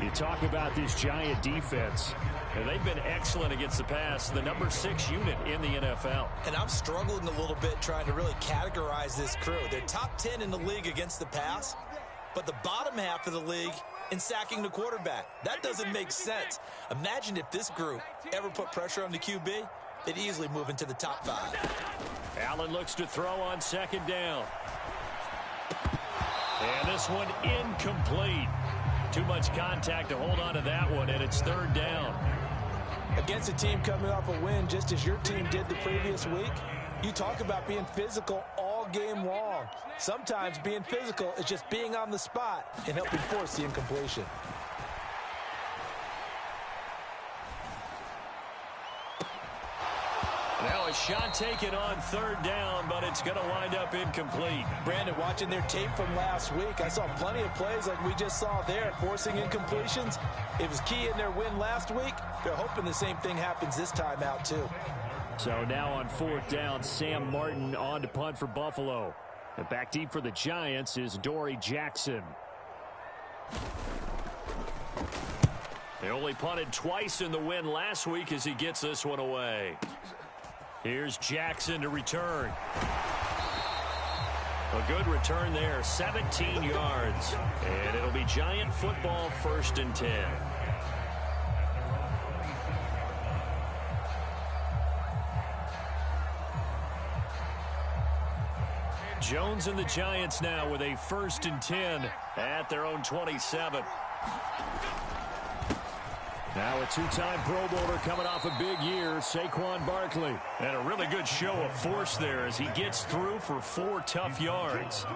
You talk about this Giant defense. And they've been excellent against the pass, the number 6 unit in the NFL. And I'm struggling a little bit trying to really categorize this crew. They're top 10 in the league against the pass, but the bottom half of the league in sacking the quarterback. That doesn't make sense. Imagine if this group ever put pressure on the QB, they'd easily move into the top 5. Allen looks to throw on second down. And this one incomplete. Too much contact to hold on to that one, and it's third down. Against a team coming off a win just as your team did the previous week, you talk about being physical all game long. Sometimes being physical is just being on the spot and helping force the incompletion. Now a shot taken on third down, but it's going to wind up incomplete. Brandon, watching their tape from last week, I saw plenty of plays like we just saw there, forcing incompletions. It was key in their win last week. They're hoping the same thing happens this time out, too. So now on fourth down, Sam Martin on to punt for Buffalo. And back deep for the Giants is Dory Jackson. They only punted twice in the win last week as he gets this one away. Here's Jackson to return. A good return there, 17 yards. And it'll be Giant football, 1st and 10. Jones and the Giants now with a 1st and 10 at their own 27. Now a two-time Pro Bowler coming off a big year, Saquon Barkley. And a really good show of force there as he gets through for 4 tough yards.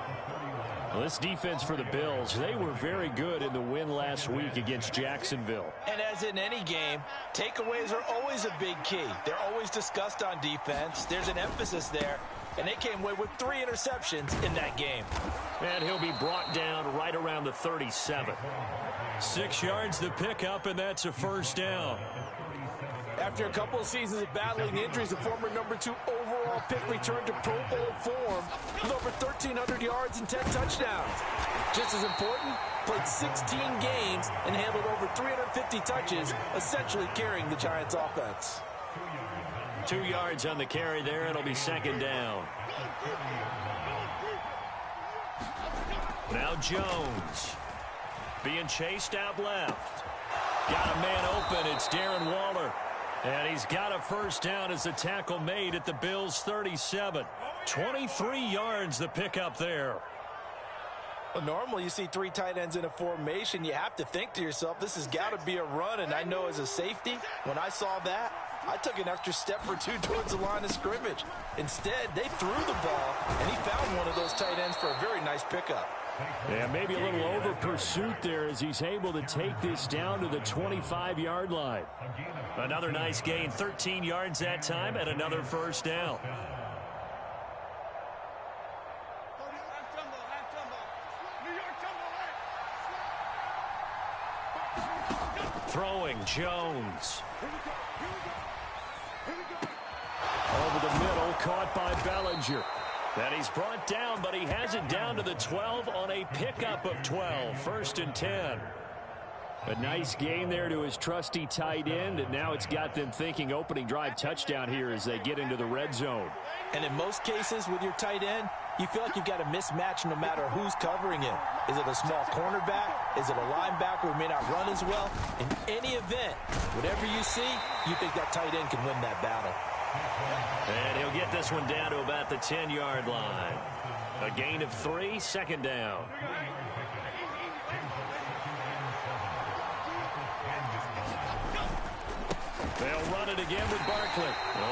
Well, this defense for the Bills, they were very good in the win last week against Jacksonville. And as in any game, takeaways are always a big key. They're always discussed on defense. There's an emphasis there. And they came away with 3 interceptions in that game. And he'll be brought down right around the 37. 6 yards to pick up, and that's a 1st down. After a couple of seasons of battling injuries, the former number 2 overall pick returned to Pro Bowl form with over 1,300 yards and 10 touchdowns. Just as important, played 16 games and handled over 350 touches, essentially carrying the Giants' offense. 2 yards on the carry there. It'll be 2nd down. Now Jones being chased out left. Got a man open. It's Darren Waller. And he's got a 1st down as the tackle made at the Bills' 37. 23 yards the pickup there. Well, normally you see 3 tight ends in a formation. You have to think to yourself, this has got to be a run. And I know as a safety, when I saw that, I took an extra step or 2 towards the line of scrimmage. Instead, they threw the ball, and he found one of those tight ends for a very nice pickup. Yeah, maybe a little over pursuit there as he's able to take this down to the 25-yard line. Another nice gain, 13 yards that time, and another 1st down. Throwing, Jones. Over the middle, caught by Bellinger. And he's brought down, but he has it down to the 12 on a pickup of 12. 1st and 10. A nice gain there to his trusty tight end, and now it's got them thinking opening drive touchdown here as they get into the red zone. And in most cases with your tight end, you feel like you've got a mismatch no matter who's covering him. Is it a small cornerback Is it a linebacker who may not run as well? In any event, whatever you see, you think that tight end can win that battle. And he'll get this one down to about the 10-yard line. A gain of 3, second down. They'll run it again with Barkley.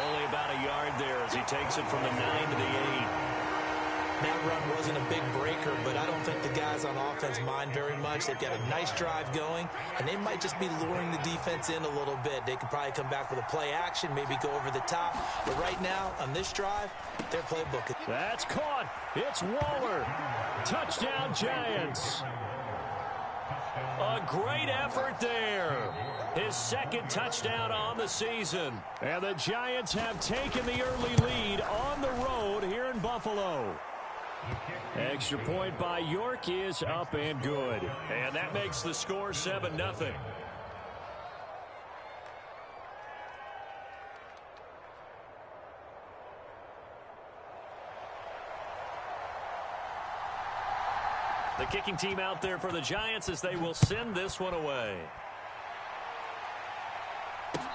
Only about a yard there as he takes it from the 9 to the 8. That run wasn't a big breaker, but I don't think the guys on offense mind very much. They've got a nice drive going, and they might just be luring the defense in a little bit. They could probably come back with a play action, maybe go over the top. But right now, on this drive, their playbook is... That's caught. It's Waller. Touchdown, Giants. A great effort there. His second touchdown on the season. And the Giants have taken the early lead on the road here in Buffalo. Extra point by York is up and good. And that makes the score 7-0. The kicking team out there for the Giants as they will send this one away.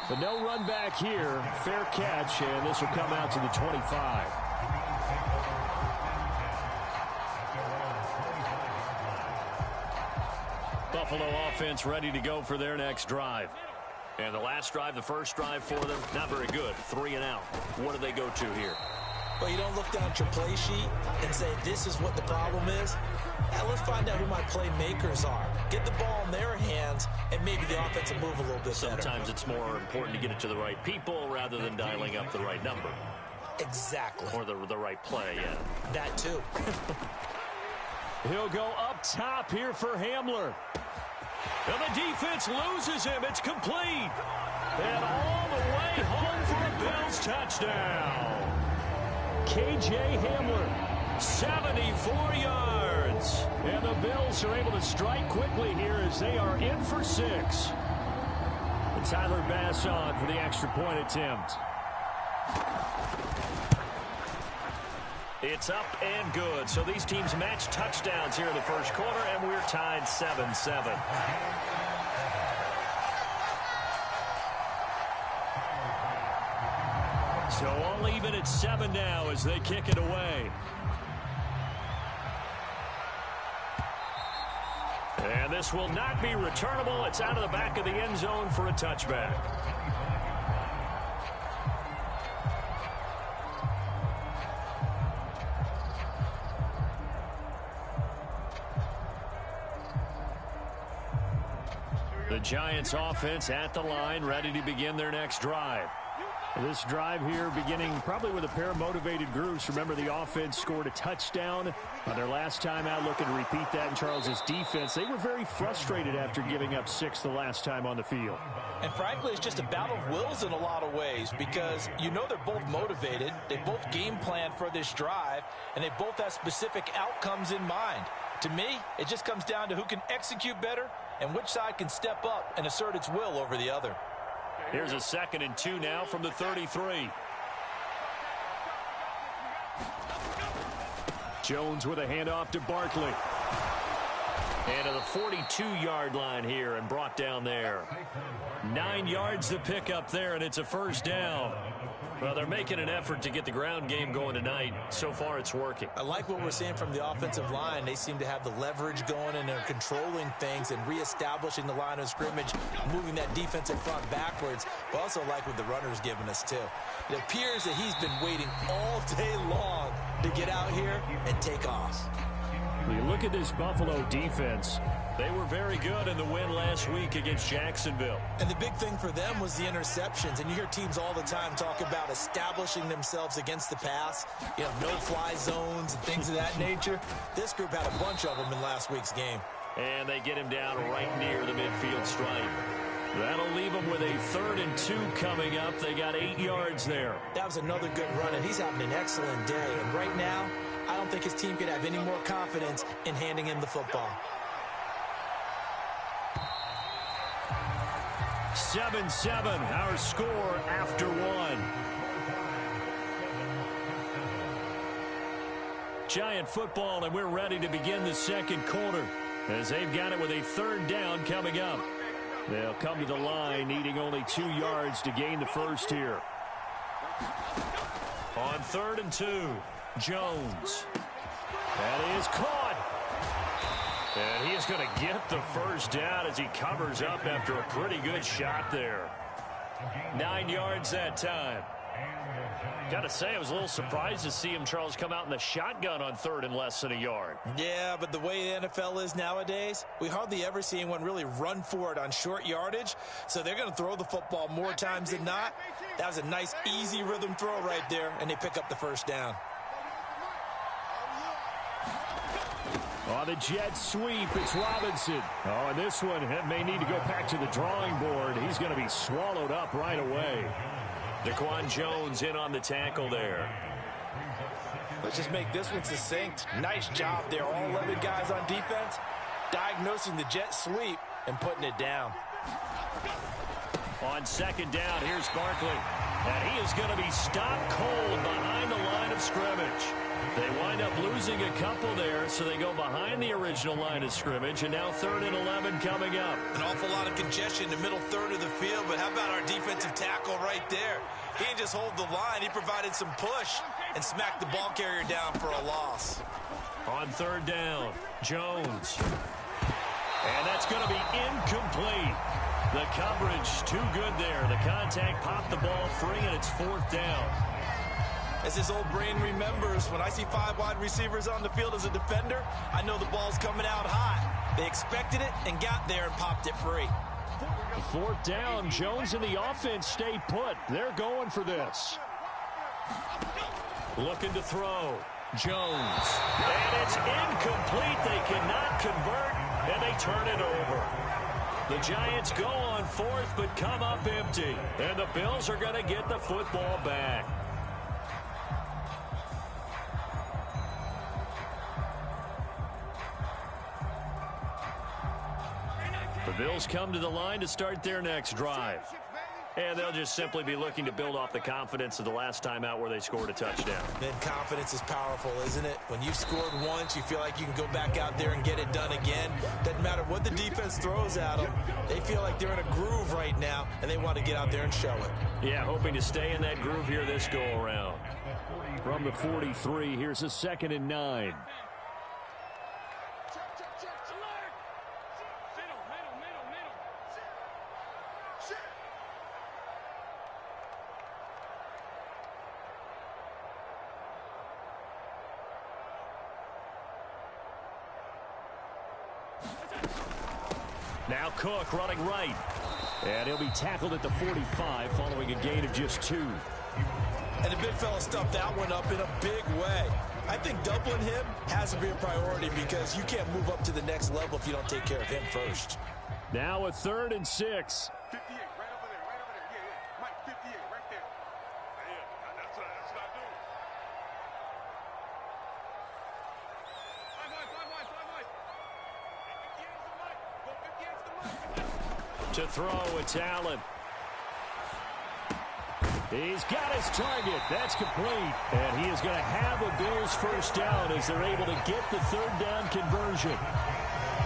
But no run back here. Fair catch, and this will come out to the 25. Buffalo offense ready to go for their next drive. And the last drive, the first drive for them, not very good. 3 and out. What do they go to here? Well, you don't look down at your play sheet and say, this is what the problem is. Now, let's find out who my playmakers are. Get the ball in their hands, and maybe the offense will move a little bit better. Sometimes it's more important to get it to the right people rather than dialing up the right number. Exactly. Or the right play, yeah. That, too. He'll go up top here for Hamler. And the defense loses him. It's complete. And all the way home for a Bills touchdown. K.J. Hamler, 74 yards. And the Bills are able to strike quickly here as they are in for 6. And Tyler Bass on for the extra point attempt. It's up and good. So these teams match touchdowns here in the first quarter, and we're tied 7-7. So all even at 7 now as they kick it away. And this will not be returnable. It's out of the back of the end zone for a touchback. The Giants offense at the line, ready to begin their next drive. This drive here beginning probably with a pair of motivated groups. Remember, the offense scored a touchdown on their last time out, looking to repeat that in Charles's defense. They were very frustrated after giving up 6 the last time on the field. And frankly, it's just a battle of wills in a lot of ways because you know they're both motivated. They both game plan for this drive, and they both have specific outcomes in mind. To me, it just comes down to who can execute better and which side can step up and assert its will over the other. Here's a 2nd and 2 now from the 33. Jones with a handoff to Barkley. And to the 42-yard line here and brought down there. 9 yards to pick up there, and it's a first down. Well, they're making an effort to get the ground game going tonight. So far, it's working. I like what we're seeing from the offensive line. They seem to have the leverage going, and they're controlling things and reestablishing the line of scrimmage, moving that defensive front backwards. But also like what the runner's giving us, too. It appears that he's been waiting all day long to get out here and take off. When you look at this Buffalo defense, they were very good in the win last week against Jacksonville. And the big thing for them was the interceptions. And you hear teams all the time talk about establishing themselves against the pass. You know, no-fly zones and things of that nature. This group had a bunch of them in last week's game. And they get him down right near the midfield stripe. That'll leave them with a 3rd and 2 coming up. They got 8 yards there. That was another good run, and he's having an excellent day. And right now, I don't think his team could have any more confidence in handing him the football. 7-7, our score after 1. Giant football, and we're ready to begin the second quarter. as they've got it with a third down coming up. They'll come to the line needing only 2 yards to gain the first here. On 3rd and 2, Jones. That is caught. And he is going to get the first down as he covers up after a pretty good shot there. 9 yards that time. Got to say, I was a little surprised to see him, Charles, come out in the shotgun on 3rd and less than a yard. Yeah, but the way the NFL is nowadays, we hardly ever see anyone really run for it on short yardage. So they're going to throw the football more times than not. That was a nice, easy rhythm throw right there, and they pick up the first down. On the jet sweep, it's Robinson. Oh, and this one may need to go back to the drawing board. He's going to be swallowed up right away. Daquan Jones in on the tackle there. Let's just make this one succinct. Nice job there. All 11 guys on defense diagnosing the jet sweep and putting it down. On 2nd down, here's Barkley. And he is going to be stopped cold behind the line of scrimmage. They wind up losing a couple there, so they go behind the original line of scrimmage, and now 3rd and 11 coming up. An awful lot of congestion in the middle third of the field, but how about our defensive tackle right there? He didn't just hold the line. He provided some push and smacked the ball carrier down for a loss. On 3rd down, Jones. And that's going to be incomplete. The coverage too good there. The contact popped the ball free, and it's 4th down. As his old brain remembers, when I see 5 wide receivers on the field as a defender, I know the ball's coming out hot. They expected it and got there and popped it free. 4th down, Jones and the offense stay put. They're going for this. Looking to throw. Jones. And it's incomplete. They cannot convert, and they turn it over. The Giants go on 4th, but come up empty. And the Bills are going to get the football back. The Bills come to the line to start their next drive. And they'll just simply be looking to build off the confidence of the last time out where they scored a touchdown. Then confidence is powerful, isn't it? When you've scored once, you feel like you can go back out there and get it done again. Doesn't matter what the defense throws at them. They feel like they're in a groove right now, and they want to get out there and show it. Yeah, hoping to stay in that groove here this go-around. From the 43, here's a 2nd and 9. Now Cook running right. And he'll be tackled at the 45 following a gain of just 2. And the big fella stuffed that one up in a big way. I think doubling him has to be a priority because you can't move up to the next level if you don't take care of him first. Now a 3rd and 6. 58, right over there, right over there. Yeah. Mike, 58, right there. Yeah, that's what I do. To throw, it's Allen. He's got his target. That's complete. And he is going to have a Bills first down as they're able to get the 3rd down conversion.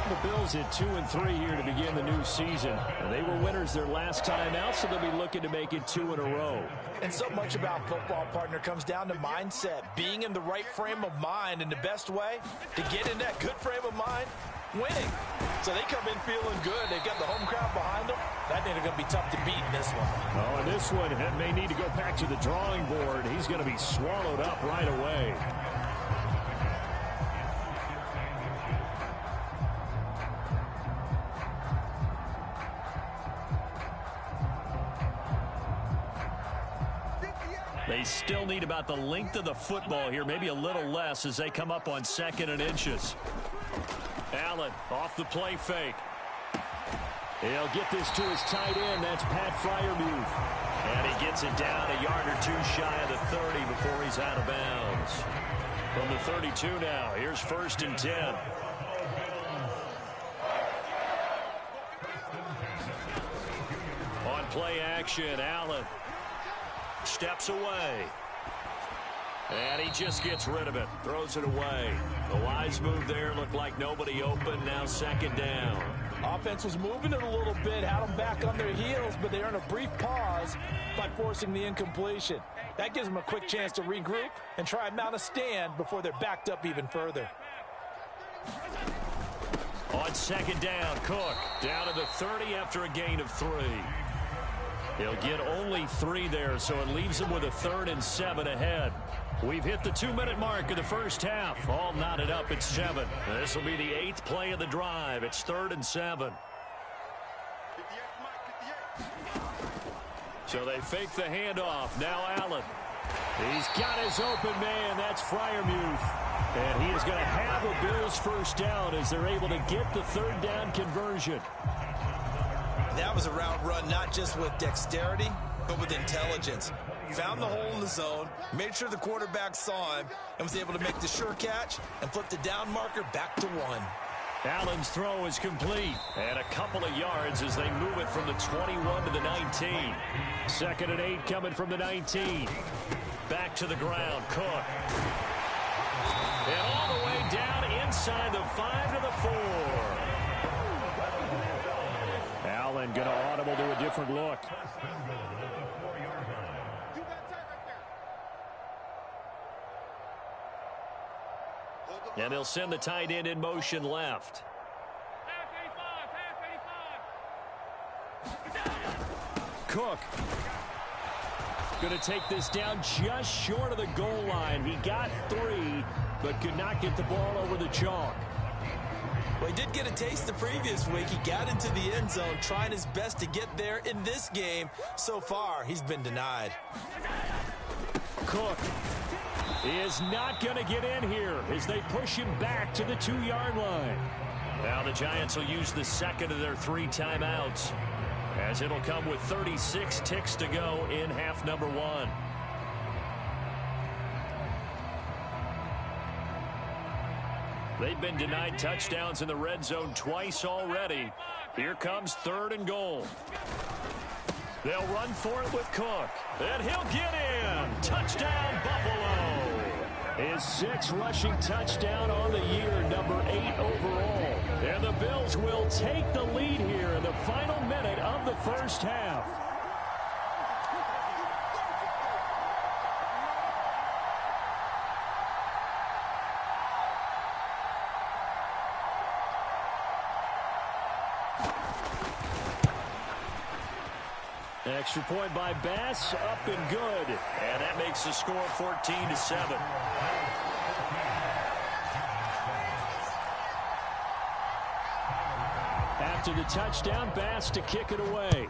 The Bills at 2-3 here to begin the new season. And they were winners their last time out, so they'll be looking to make it 2 in a row. And so much about football, partner, comes down to mindset. Being in the right frame of mind, and the best way to get in that good frame of mind, winning. So they come in feeling good. They've got the home crowd behind them. I think they're going to be tough to beat in this one. Oh, and this one may need to go back to the drawing board. He's going to be swallowed up right away. They still need about the length of the football here, maybe a little less as they come up on 2nd and inches. Allen off the play fake. He'll get this to his tight end. That's Pat Freiermuth. And he gets it down a yard or 2 shy of the 30 before he's out of bounds. From the 32 now, here's 1st and 10. On play action, Allen steps away. And he just gets rid of it. Throws it away. A wise move there. Looked like nobody open. Now second down. Offense was moving it a little bit, had them back on their heels, but they earned a brief pause by forcing the incompletion. That gives them a quick chance to regroup and try and mount a stand before they're backed up even further. On second down, Cook down to the 30 after a gain of 3. He'll get only 3 there, so it leaves him with a 3rd and 7 ahead. We've hit the 2-minute mark of the first half. All knotted up at 7. This will be the 8th play of the drive. It's 3rd and 7. So they fake the handoff. Now Allen. He's got his open man. That's Freiermuth. And he is going to have a Bills first down as they're able to get the 3rd down conversion. That was a route run not just with dexterity, but with intelligence. Found the hole in the zone, made sure the quarterback saw him, and was able to make the sure catch and flip the down marker back to 1. Allen's throw is complete. And a couple of yards as they move it from the 21 to the 19. 2nd and 8 coming from the 19. Back to the ground, Cook. And all the way down inside the 5 to the 4. Allen going to audible to a different look. And they'll send the tight end in motion left. Cook going to take this down just short of the goal line. He got 3, but could not get the ball over the chalk. Well, he did get a taste the previous week. He got into the end zone, trying his best to get there in this game. So far, he's been denied. Cook is not going to get in here as they push him back to the 2-yard line. Now the Giants will use the 2nd of their 3 timeouts, as it'll come with 36 ticks to go in half number 1. They've been denied touchdowns in the red zone twice already. Here comes 3rd and goal. They'll run for it with Cook, and he'll get in. Touchdown, Buffalo. His 6th rushing touchdown on the year, number 8 overall. And the Bills will take the lead here in the final minute of the first half. Extra point by Bass, up and good. And that makes the score 14-7. After the touchdown, Bass to kick it away.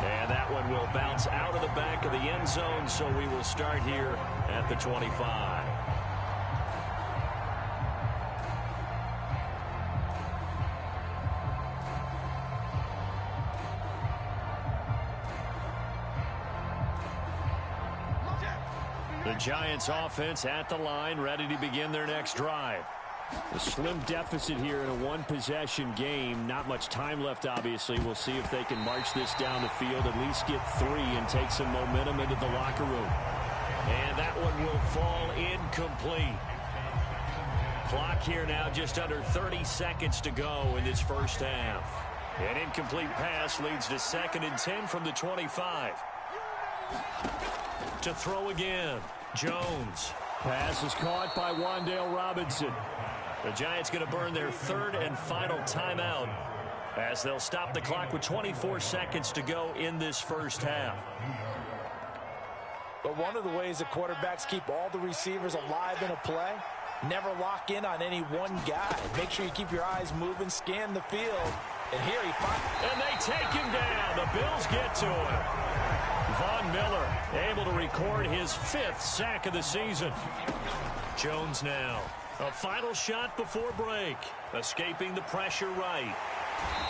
And that one will bounce out of the back of the end zone, so we will start here at the 25. The Giants offense at the line, ready to begin their next drive. A slim deficit here in a 1-possession game. Not much time left, obviously. We'll see if they can march this down the field, at least get 3 and take some momentum into the locker room. And that one will fall incomplete. Clock here now just under 30 seconds to go in this first half. An incomplete pass leads to 2nd and 10 from the 25. To throw again, Jones. Pass is caught by Wan'Dale Robinson. The Giants going to burn their 3rd and final timeout as they'll stop the clock with 24 seconds to go in this first half. But one of the ways that quarterbacks keep all the receivers alive in a play, never lock in on any one guy. Make sure you keep your eyes moving, scan the field, and here he finds. And they take him down. The Bills get to him. Von Miller able to record his 5th sack of the season. Jones now. A final shot before break. Escaping the pressure right.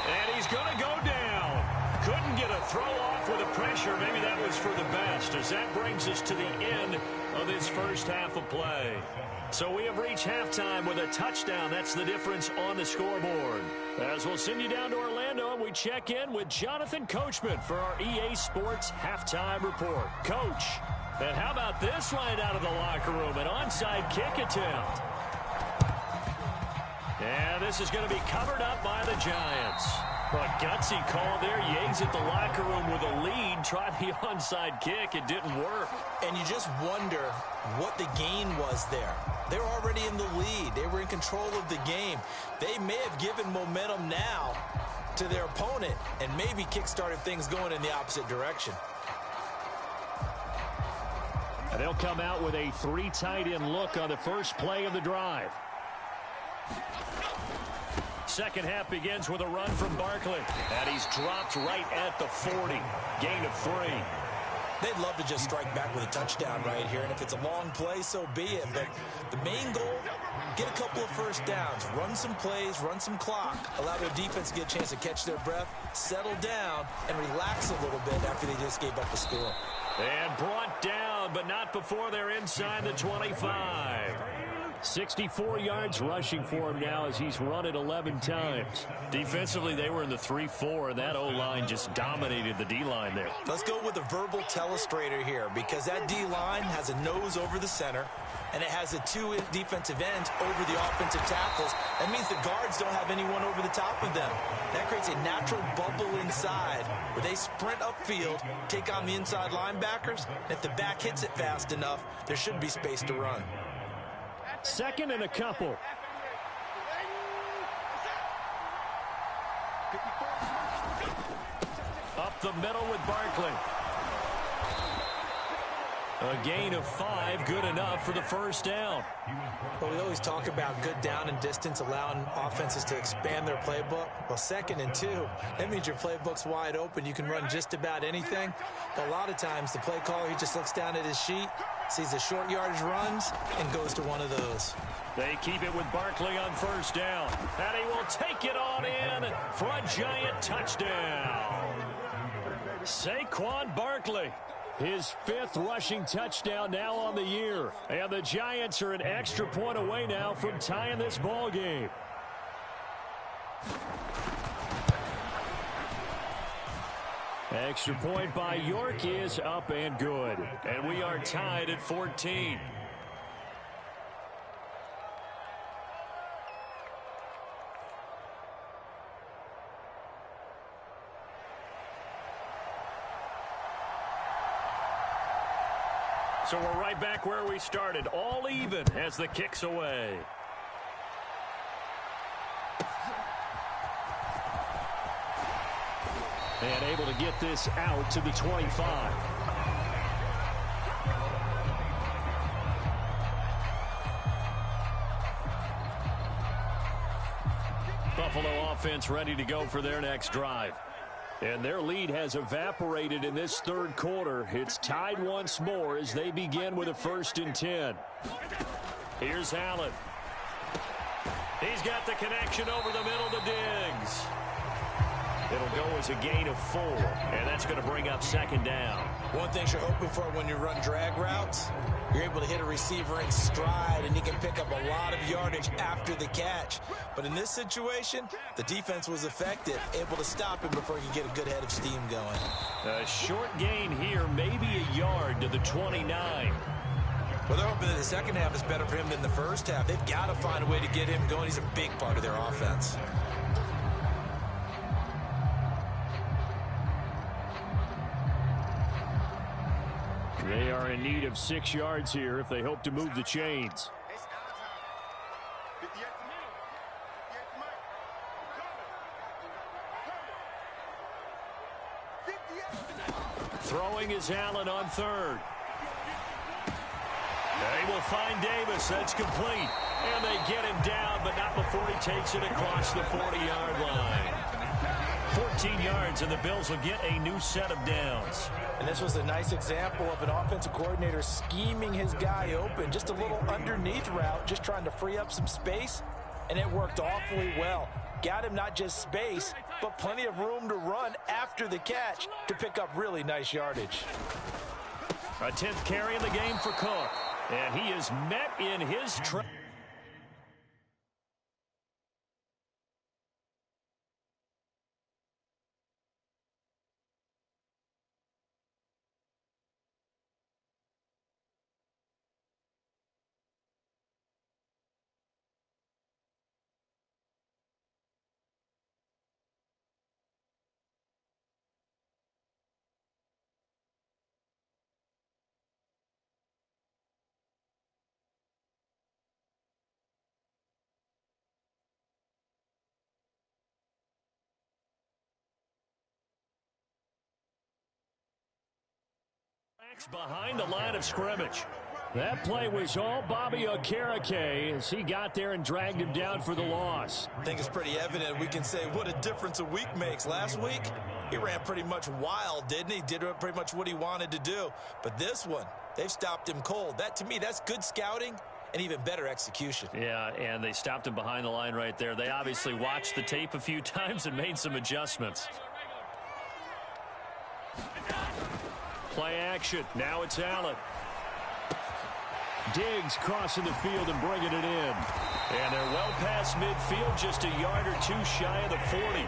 And he's going to go down. Couldn't get a throw off with the pressure. Maybe that was for the best, as that brings us to the end of this first half of play. So we have reached halftime with a touchdown. That's the difference on the scoreboard. As we'll send you down to Orlando, and we check in with Jonathan Coachman for our EA Sports Halftime Report. Coach, and how about this right out of the locker room? An onside kick attempt. And this is going to be covered up by the Giants. A gutsy call there. You exit the locker room with a lead. Try the onside kick. It didn't work. And you just wonder what the gain was there. They were already in the lead. They were in control of the game. They may have given momentum now to their opponent and maybe kick-started things going in the opposite direction. And they'll come out with a 3 tight end look on the first play of the drive. Second half begins with a run from Barkley. And he's dropped right at the 40. Gain of 3. They'd love to just strike back with a touchdown right here. And if it's a long play, so be it. But the main goal, get a couple of first downs. Run some plays, run some clock. Allow their defense to get a chance to catch their breath, settle down, and relax a little bit after they just gave up the score. And brought down, but not before they're inside the 25. 64 yards rushing for him now as he's run it 11 times. Defensively, they were in the 3-4, and that O-line just dominated the D-line there. Let's go with a verbal telestrator here, because that D-line has a nose over the center, and it has the 2 defensive ends over the offensive tackles. That means the guards don't have anyone over the top of them. That creates a natural bubble inside where they sprint upfield, take on the inside linebackers. If the back hits it fast enough, there should be space to run. Second and a couple. Up the middle with Barkley. A gain of 5, good enough for the first down. Well, we always talk about good down and distance, allowing offenses to expand their playbook. Well, 2nd and 2, that means your playbook's wide open. You can run just about anything. But a lot of times, the play caller, he just looks down at his sheet, sees the short yardage runs, and goes to one of those. They keep it with Barkley on first down. And he will take it on in for a Giant touchdown. Saquon Barkley. His 5th rushing touchdown now on the year. And the Giants are an extra point away now from tying this ball game. Extra point by York is up and good. And we are tied at 14. So we're right back where we started, all even as the kick's away. And able to get this out to the 25. Buffalo offense ready to go for their next drive. And their lead has evaporated in this 3rd quarter. It's tied once more as they begin with a 1st and 10. Here's Allen. He's got the connection over the middle to Diggs. It'll go as a gain of 4, and that's going to bring up 2nd down. One thing you're hoping for when you run drag routes, you're able to hit a receiver in stride, and he can pick up a lot of yardage after the catch. But in this situation, the defense was effective, able to stop him before he could get a good head of steam going. A short gain here, maybe a yard to the 29. Well, they're hoping that the second half is better for him than the first half. They've got to find a way to get him going. He's a big part of their offense. They are in need of 6 yards here if they hope to move the chains. Throwing is Allen on 3rd. They will find Davis. That's complete. And they get him down, but not before he takes it across the 40-yard line. 14 yards, and the Bills will get a new set of downs. And this was a nice example of an offensive coordinator scheming his guy open. Just a little underneath route, just trying to free up some space, and it worked awfully well. Got him not just space, but plenty of room to run after the catch to pick up really nice yardage. A 10th carry in the game for Cook, and he is met in his Behind the line of scrimmage. That play was all Bobby Okereke as he got there and dragged him down for the loss. I think it's pretty evident. We can say what a difference a week makes. Last week, he ran pretty much wild, didn't he? Did pretty much what he wanted to do. But this one, they've stopped him cold. That, to me, that's good scouting and even better execution. Yeah, and they stopped him behind the line right there. They obviously watched the tape a few times and made some adjustments. Play action. Now it's Allen. Diggs crossing the field and bringing it in. And they're well past midfield, just a yard or two shy of the 40.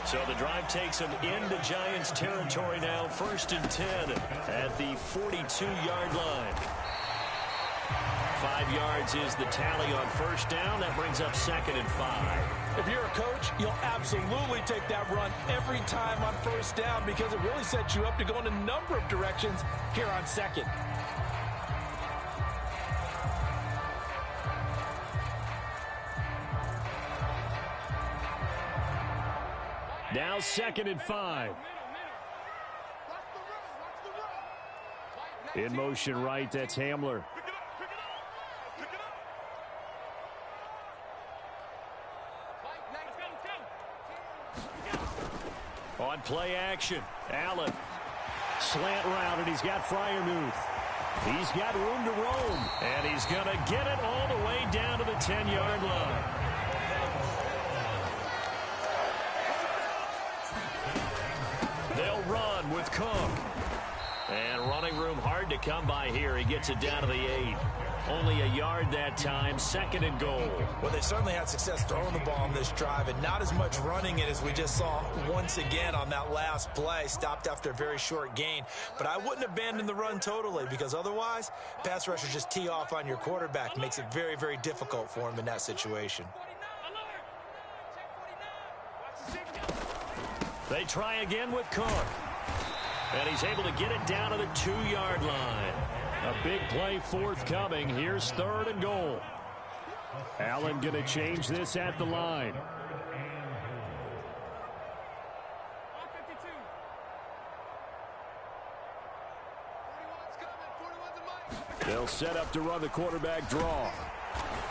So the drive takes them into Giants territory now, 1st and 10 at the 42-yard line. 5 yards is the tally on first down. That brings up 2nd and 5. If you're a coach, you'll absolutely take that run every time on first down because it really sets you up to go in a number of directions here on 2nd. Now 2nd and 5. In motion right, that's Hamler. On play action, Allen. Slant route, and he's got Freiermuth. He's got room to roam, and he's going to get it all the way down to the 10-yard line. They'll run with Cook. And running room hard to come by here. He gets it down to the 8. Only a yard that time, 2nd and goal. Well, they certainly had success throwing the ball on this drive, and not as much running it as we just saw once again on that last play. Stopped after a very short gain. But I wouldn't abandon the run totally because otherwise, pass rushers just tee off on your quarterback. Makes it very, very difficult for him in that situation. They try again with Cook. And he's able to get it down to the 2-yard line. A big play forthcoming. Here's 3rd and goal. Allen going to change this at the line. They'll set up to run the quarterback draw.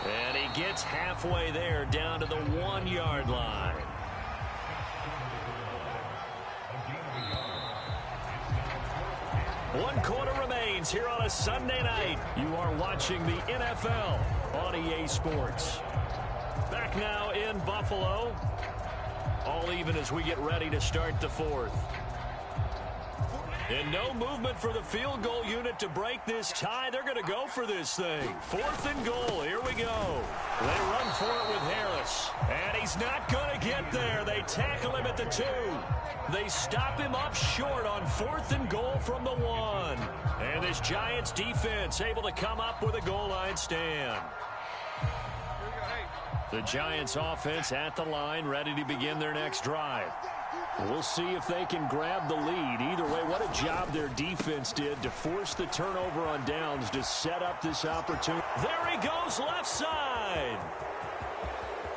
And he gets halfway there down to the 1-yard line. One quarter remains here on a Sunday night. You are watching the NFL on EA Sports. Back now in Buffalo. All even as we get ready to start the 4th. And no movement for the field goal unit to break this tie. They're going to go for this thing. 4th and goal. Here we go. They run for it with Harris. And he's not going to get there. They tackle him at the 2. They stop him up short on 4th and goal from the 1. And this Giants defense able to come up with a goal line stand. The Giants offense at the line, ready to begin their next drive. We'll see if they can grab the lead. Either way, what a job their defense did to force the turnover on downs to set up this opportunity. There he goes, left side.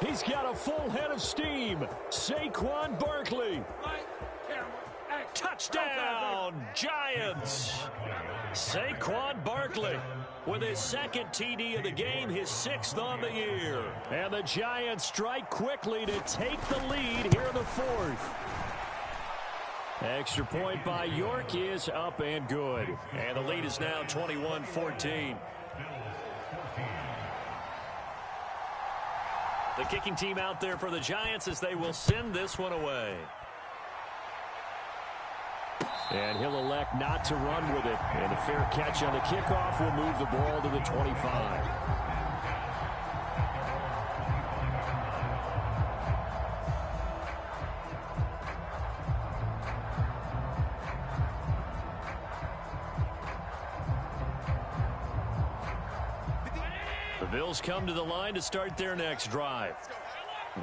He's got a full head of steam. Saquon Barkley. Touchdown, Giants. Saquon Barkley with his 2nd TD of the game, his 6th on the year. And the Giants strike quickly to take the lead here in the 4th. Extra point by York is up and good. And the lead is now 21-14. The kicking team out there for the Giants as they will send this one away. And he'll elect not to run with it. And a fair catch on the kickoff will move the ball to the 25. The Bills come to the line to start their next drive.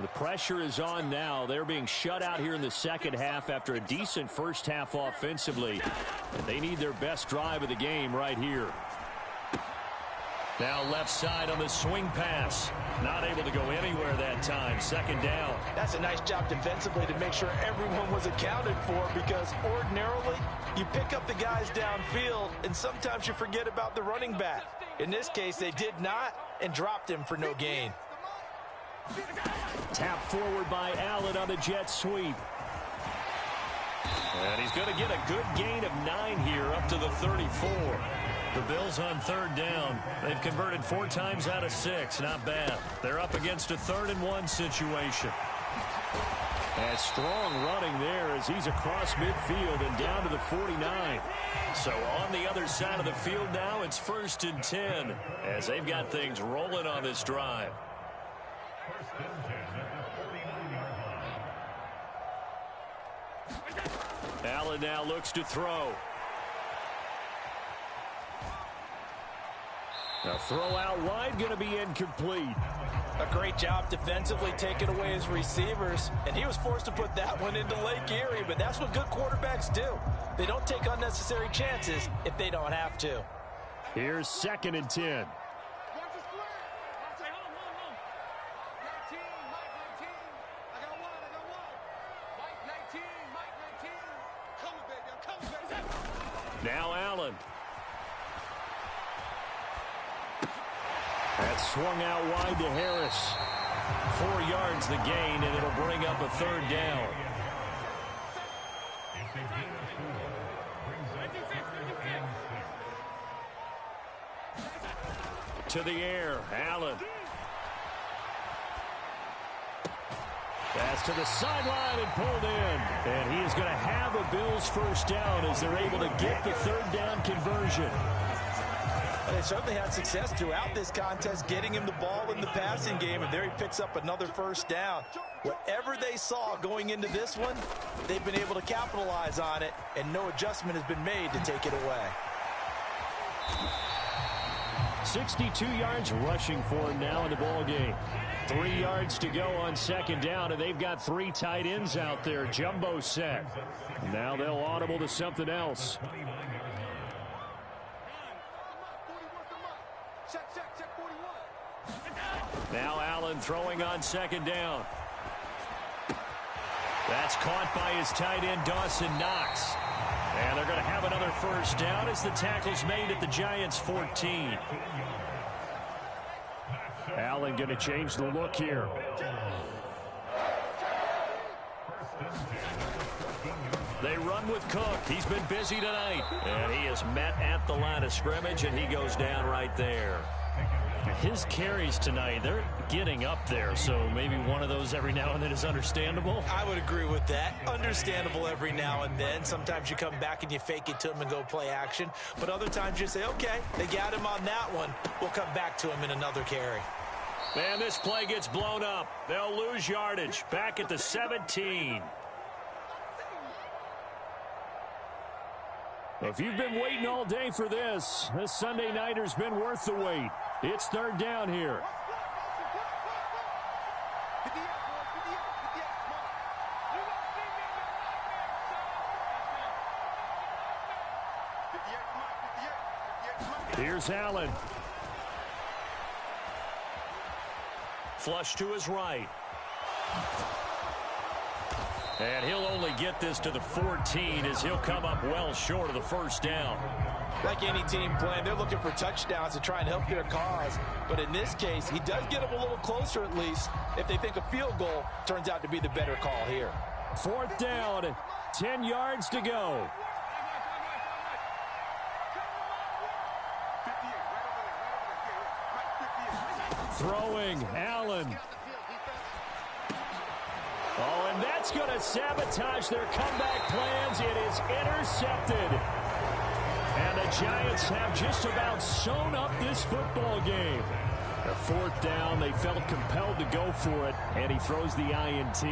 The pressure is on now. They're being shut out here in the second half after a decent first half offensively. And they need their best drive of the game right here. Now left side on the swing pass. Not able to go anywhere that time. Second down. That's a nice job defensively to make sure everyone was accounted for, because ordinarily you pick up the guys downfield and sometimes you forget about the running back. In this case, they did not and dropped him for no gain. Tap forward by Allen on the jet sweep. And he's going to get a good gain of 9 here up to the 34. The Bills on third down. They've converted 4 times out of 6. Not bad. They're up against a 3rd and 1 situation. And strong running there as he's across midfield and down to the 49. So on the other side of the field now, it's 1st and 10 as they've got things rolling on this drive. Allen now looks to throw. A throw out wide, going to be incomplete. A great job defensively taking away his receivers, and he was forced to put that one into Lake Erie, but that's what good quarterbacks do. They don't take unnecessary chances if they don't have to. Here's 2nd and 10. Now Allen. That's swung out wide to Harris. 4 yards the gain, and it'll bring up a 3rd down. To the air, Allen. Pass to the sideline and pulled in. And he is going to have a Bills first down as they're able to get the 3rd down conversion. They certainly had success throughout this contest getting him the ball in the passing game, and there he picks up another first down. Whatever they saw going into this one, they've been able to capitalize on it, and no adjustment has been made to take it away. 62 yards rushing for him now in the ball game. 3 yards to go on 2nd down, and they've got 3 tight ends out there. Jumbo set. Now they'll audible to something else. Now Allen throwing on 2nd down. That's caught by his tight end, Dawson Knox. And they're going to have another first down as the tackle's made at the Giants' 14. Allen going to change the look here. They run with Cook. He's been busy tonight. And he is met at the line of scrimmage, and he goes down right there. His carries tonight, they're getting up there, so maybe one of those every now and then is understandable. I would agree with that. Understandable every now and then. Sometimes you come back and you fake it to him and go play action. But other times you say, okay, they got him on that one. We'll come back to him in another carry. And this play gets blown up. They'll lose yardage. Back at the 17. If you've been waiting all day for this Sunday nighter's been worth the wait. It's 3rd down here. Here's Allen. Flush to his right. And he'll only get this to the 14 as he'll come up well short of the first down. Like any team playing, they're looking for touchdowns to try and help their cause. But in this case, he does get them a little closer at least if they think a field goal turns out to be the better call here. 4th down, 10 yards to go. Throwing, Allen. Oh, and that's going to sabotage their comeback plans. It is intercepted. And the Giants have just about sewn up this football game. A 4th down, they felt compelled to go for it, and he throws the INT.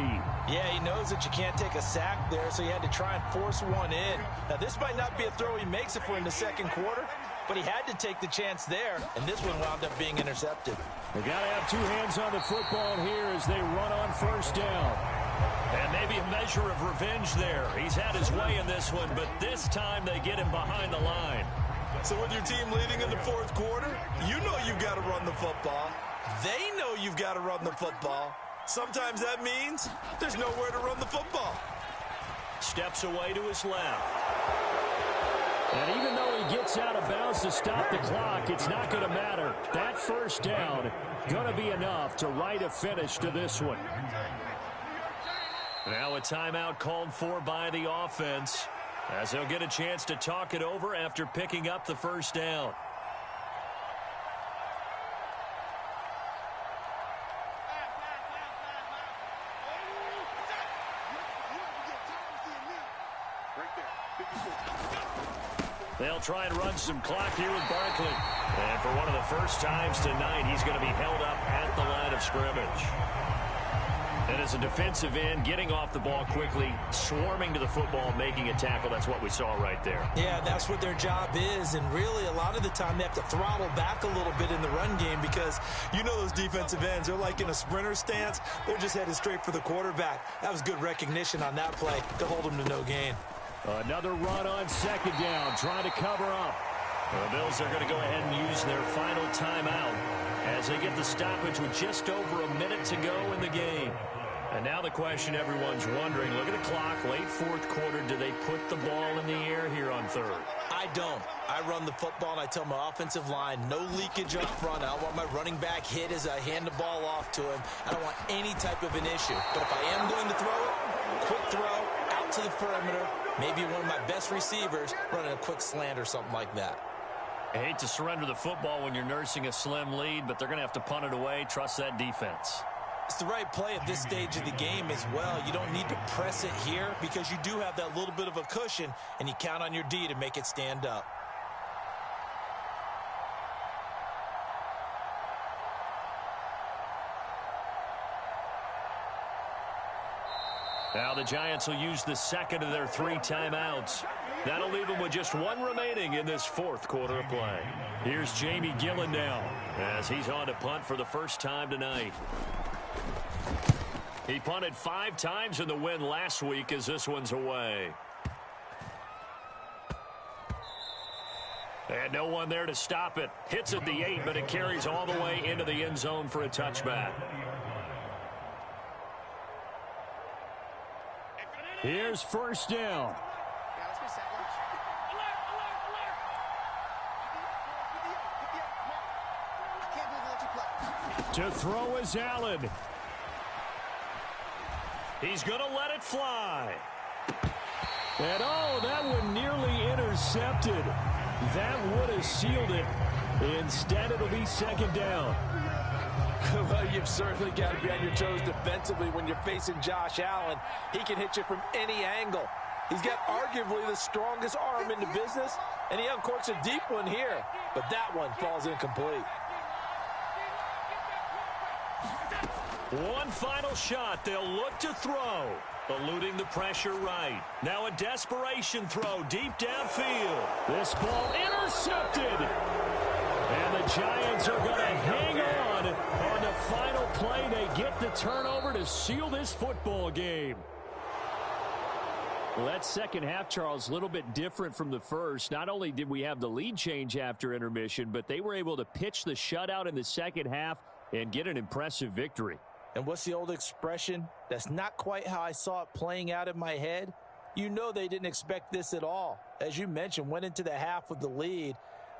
Yeah, he knows that you can't take a sack there, so he had to try and force one in. Now, this might not be a throw he makes if we're in the 2nd quarter, but he had to take the chance there, and this one wound up being intercepted. They got to have 2 hands on the football here as they run on 1st down. And maybe a measure of revenge there. He's had his way in this one, but this time they get him behind the line. So with your team leading in the fourth quarter, you know you've got to run the football. They know you've got to run the football. Sometimes that means there's nowhere to run the football. Steps away to his left. And even though he gets out of bounds to stop the clock, it's not going to matter. That first down going to be enough to write a finish to this one. Now a timeout called for by the offense, as they'll get a chance to talk it over after picking up the first down. They'll try and run some clock here with Barkley. And for one of the first times tonight, he's going to be held up at the line of scrimmage. And as a defensive end, getting off the ball quickly, swarming to the football, making a tackle, that's what we saw right there. Yeah, that's what their job is. And really, a lot of the time, they have to throttle back a little bit in the run game because you know those defensive ends, they're like in a sprinter stance. They're just headed straight for the quarterback. That was good recognition on that play to hold them to no gain. Another run on second down, trying to cover up. The Bills are going to go ahead and use their final timeout as they get the stoppage with just over a minute to go in the game. And now the question everyone's wondering, look at the clock, late fourth quarter, do they put the ball in the air here on third? I don't. I run the football, and I tell my offensive line, no leakage up front. I don't want my running back hit as I hand the ball off to him. I don't want any type of an issue. But if I am going to throw it, quick throw, out to the perimeter, maybe one of my best receivers running a quick slant or something like that. I hate to surrender the football when you're nursing a slim lead, but they're going to have to punt it away. Trust that defense. It's the right play at this stage of the game as well. You don't need to press it here because you do have that little bit of a cushion, and you count on your D to make it stand up. Now the Giants will use the second of their 3 timeouts. That'll leave them with just one remaining in this fourth quarter of play. Here's Jamie Gillen now as he's on to punt for the first time tonight. He punted 5 times in the win last week as this one's away. And no one there to stop it. Hits at the 8, but it carries all the way into the end zone for a touchback. Here's first down. To throw is Allen. He's going to let it fly. And oh, that one nearly intercepted. That would have sealed it. Instead, it'll be second down. Well, you've certainly got to be on your toes defensively when you're facing Josh Allen. He can hit you from any angle. He's got arguably the strongest arm in the business, and he uncorks a deep one here. But that one falls incomplete. One final shot. They'll look to throw. Eluding the pressure right. Now a desperation throw deep downfield. This ball intercepted. And the Giants are going to hang on the final play. They get the turnover to seal this football game. Well, that second half, Charles, a little bit different from the first. Not only did we have the lead change after intermission, but they were able to pitch the shutout in the second half and get an impressive victory. And what's the old expression? That's not quite how I saw it playing out in my head. You know they didn't expect this at all. As you mentioned, went into the half with the lead.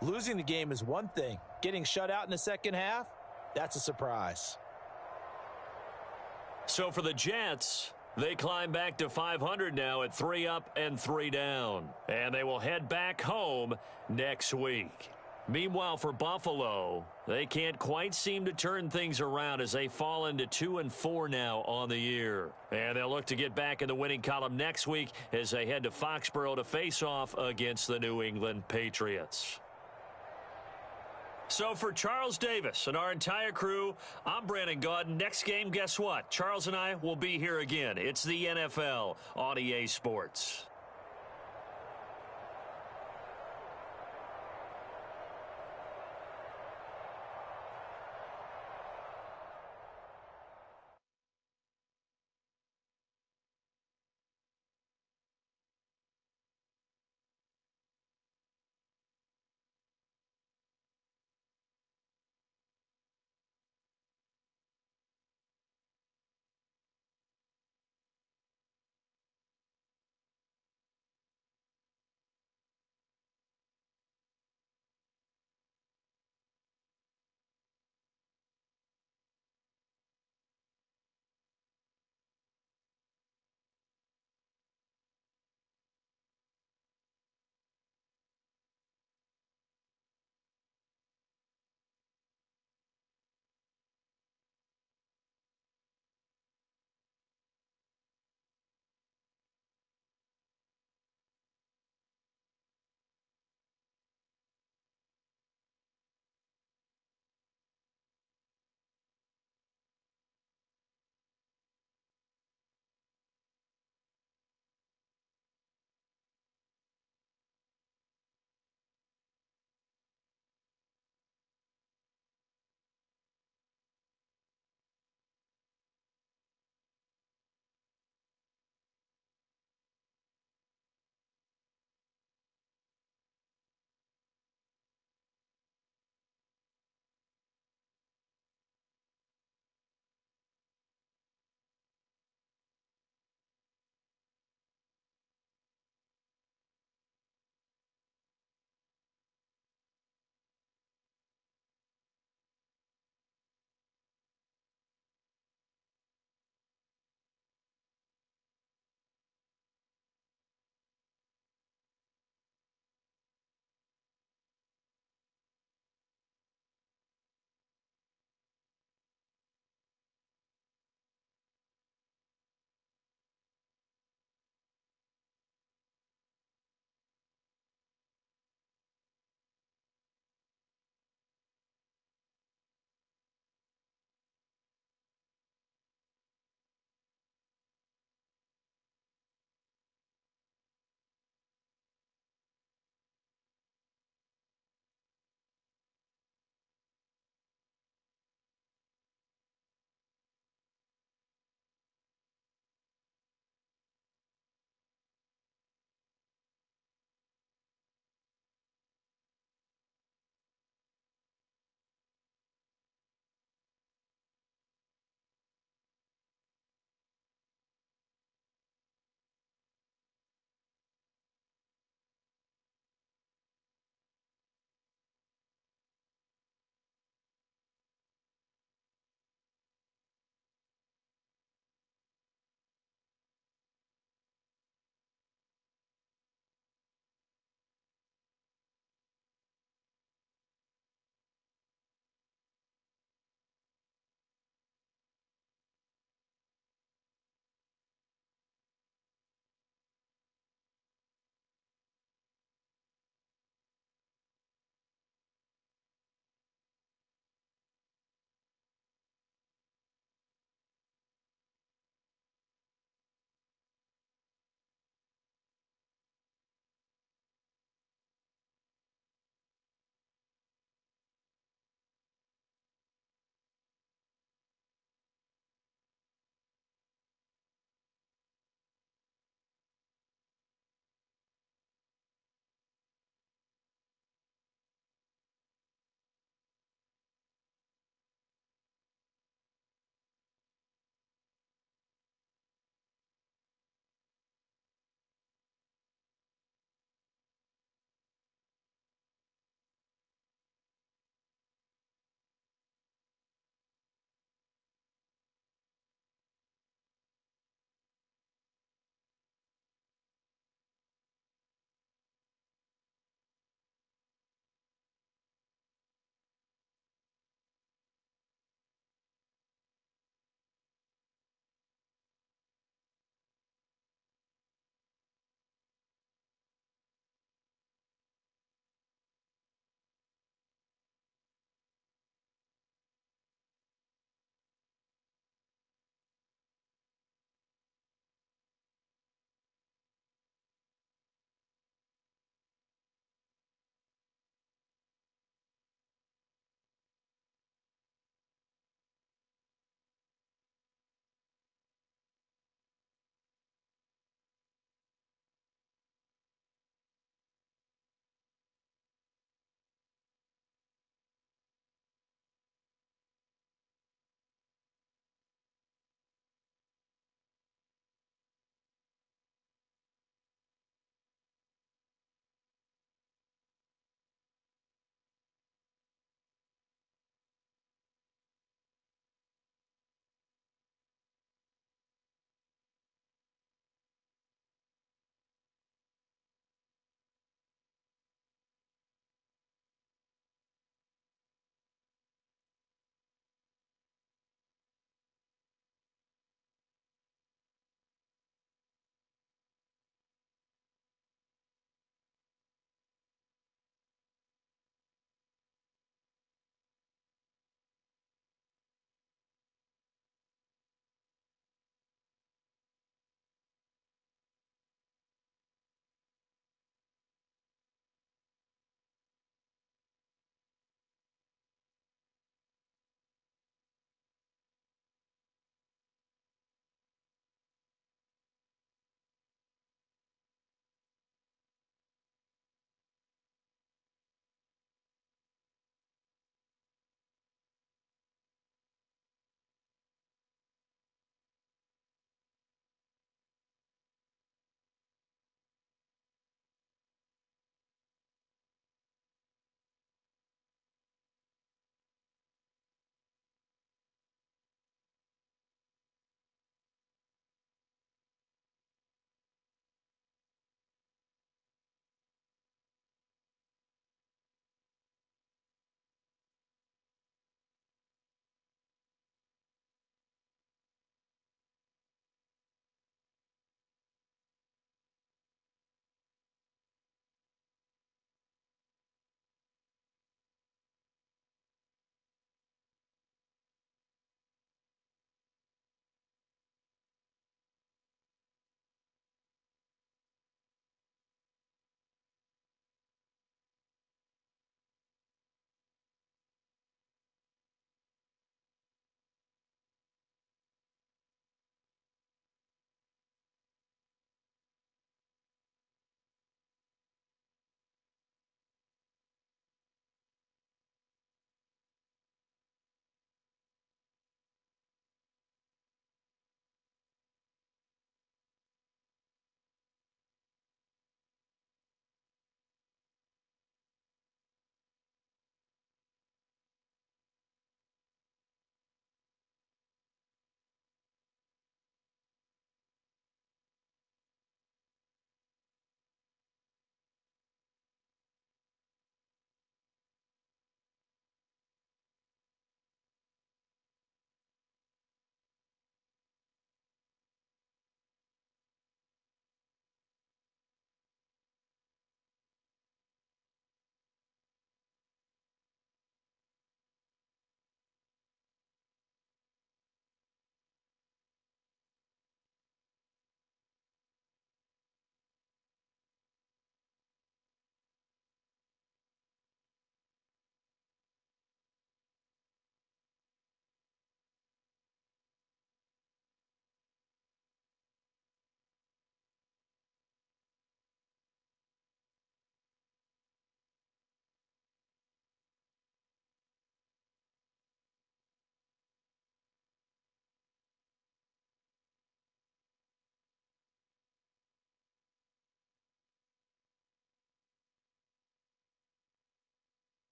Losing the game is one thing. Getting shut out in the second half, that's a surprise. So for the Jets, they climb back to 500 now at 3 up and 3 down. And they will head back home next week. Meanwhile, for Buffalo, they can't quite seem to turn things around as they fall into 2-4 now on the year. And they'll look to get back in the winning column next week as they head to Foxborough to face off against the New England Patriots. So for Charles Davis and our entire crew, I'm Brandon Gaudin. Next game, guess what? Charles and I will be here again. It's the NFL on EA Sports.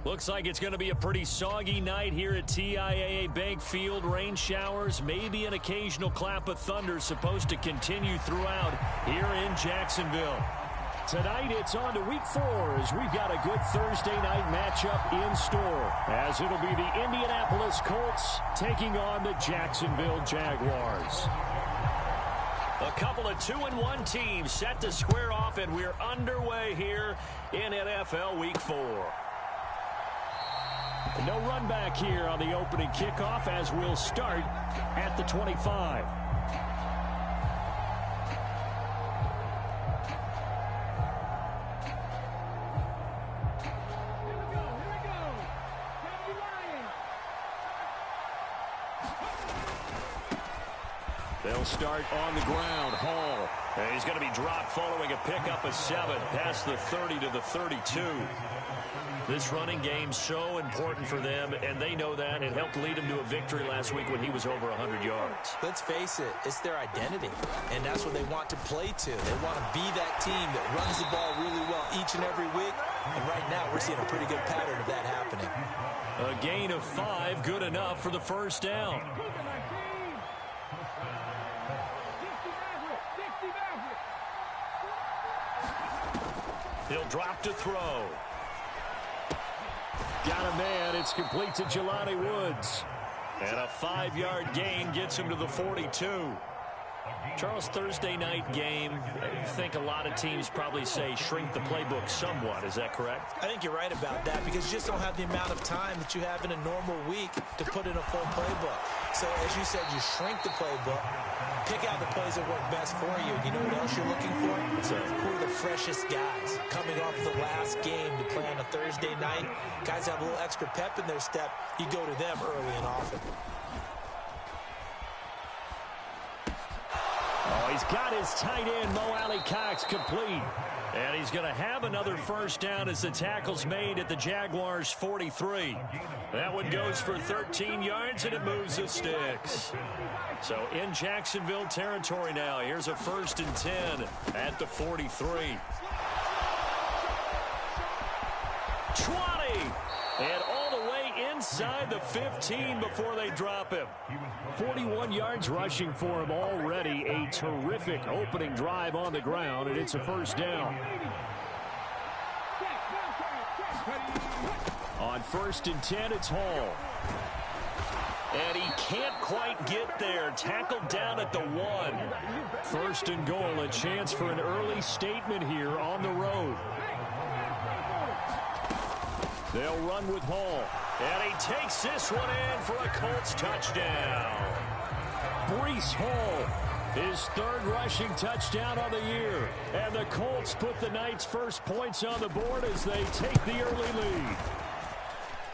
Looks like it's going to be a pretty soggy night here at TIAA Bank Field. Rain showers, maybe an occasional clap of thunder supposed to continue throughout here in Jacksonville. Tonight it's on to week 4 as we've got a good Thursday night matchup in store, as it'll be the Indianapolis Colts taking on the Jacksonville Jaguars. A couple of 2-1 teams set to square off, and we're underway here in NFL Week 4. No run back here on the opening kickoff as we'll start at the 25. They'll start on the ground. Hall. And he's going to be dropped following a pickup of 7 past the 30 to the 32. This running game's so important for them, and they know that. It helped lead him to a victory last week when he was over 100 yards. Let's face it, it's their identity, and that's what they want to play to. They want to be that team that runs the ball really well each and every week, and right now we're seeing a pretty good pattern of that happening. A gain of 5, good enough for the first down. He'll drop to throw. Got a man. It's complete to Jelani Woods. And a 5-yard gain gets him to the 42. Charles, Thursday night game, I think a lot of teams probably say shrink the playbook somewhat. Is that correct? I think you're right about that because you just don't have the amount of time that you have in a normal week to put in a full playbook. So, as you said, you shrink the playbook, pick out the plays that work best for you. You know what else you're looking for? Who are the freshest guys coming off the last game to play on a Thursday night? Guys have a little extra pep in their step. You go to them early and often. Oh, he's got his tight end, Mo Alley-Cox, complete. And he's going to have another first down as the tackle's made at the Jaguars' 43. That one goes for 13 yards, and it moves the sticks. So in Jacksonville territory now. Here's a 1st and 10 at the 43. 20. And all the way inside the 15 before they drop him. 41 yards rushing for him already. A terrific opening drive on the ground, and it's a first down. On 1st and 10, it's Hall. And he can't quite get there. Tackled down at the 1. 1st and goal, a chance for an early statement here on the road. They'll run with Hall. And he takes this one in for a Colts touchdown. Breece Hall, his 3rd rushing touchdown on the year. And the Colts put the night's first points on the board as they take the early lead.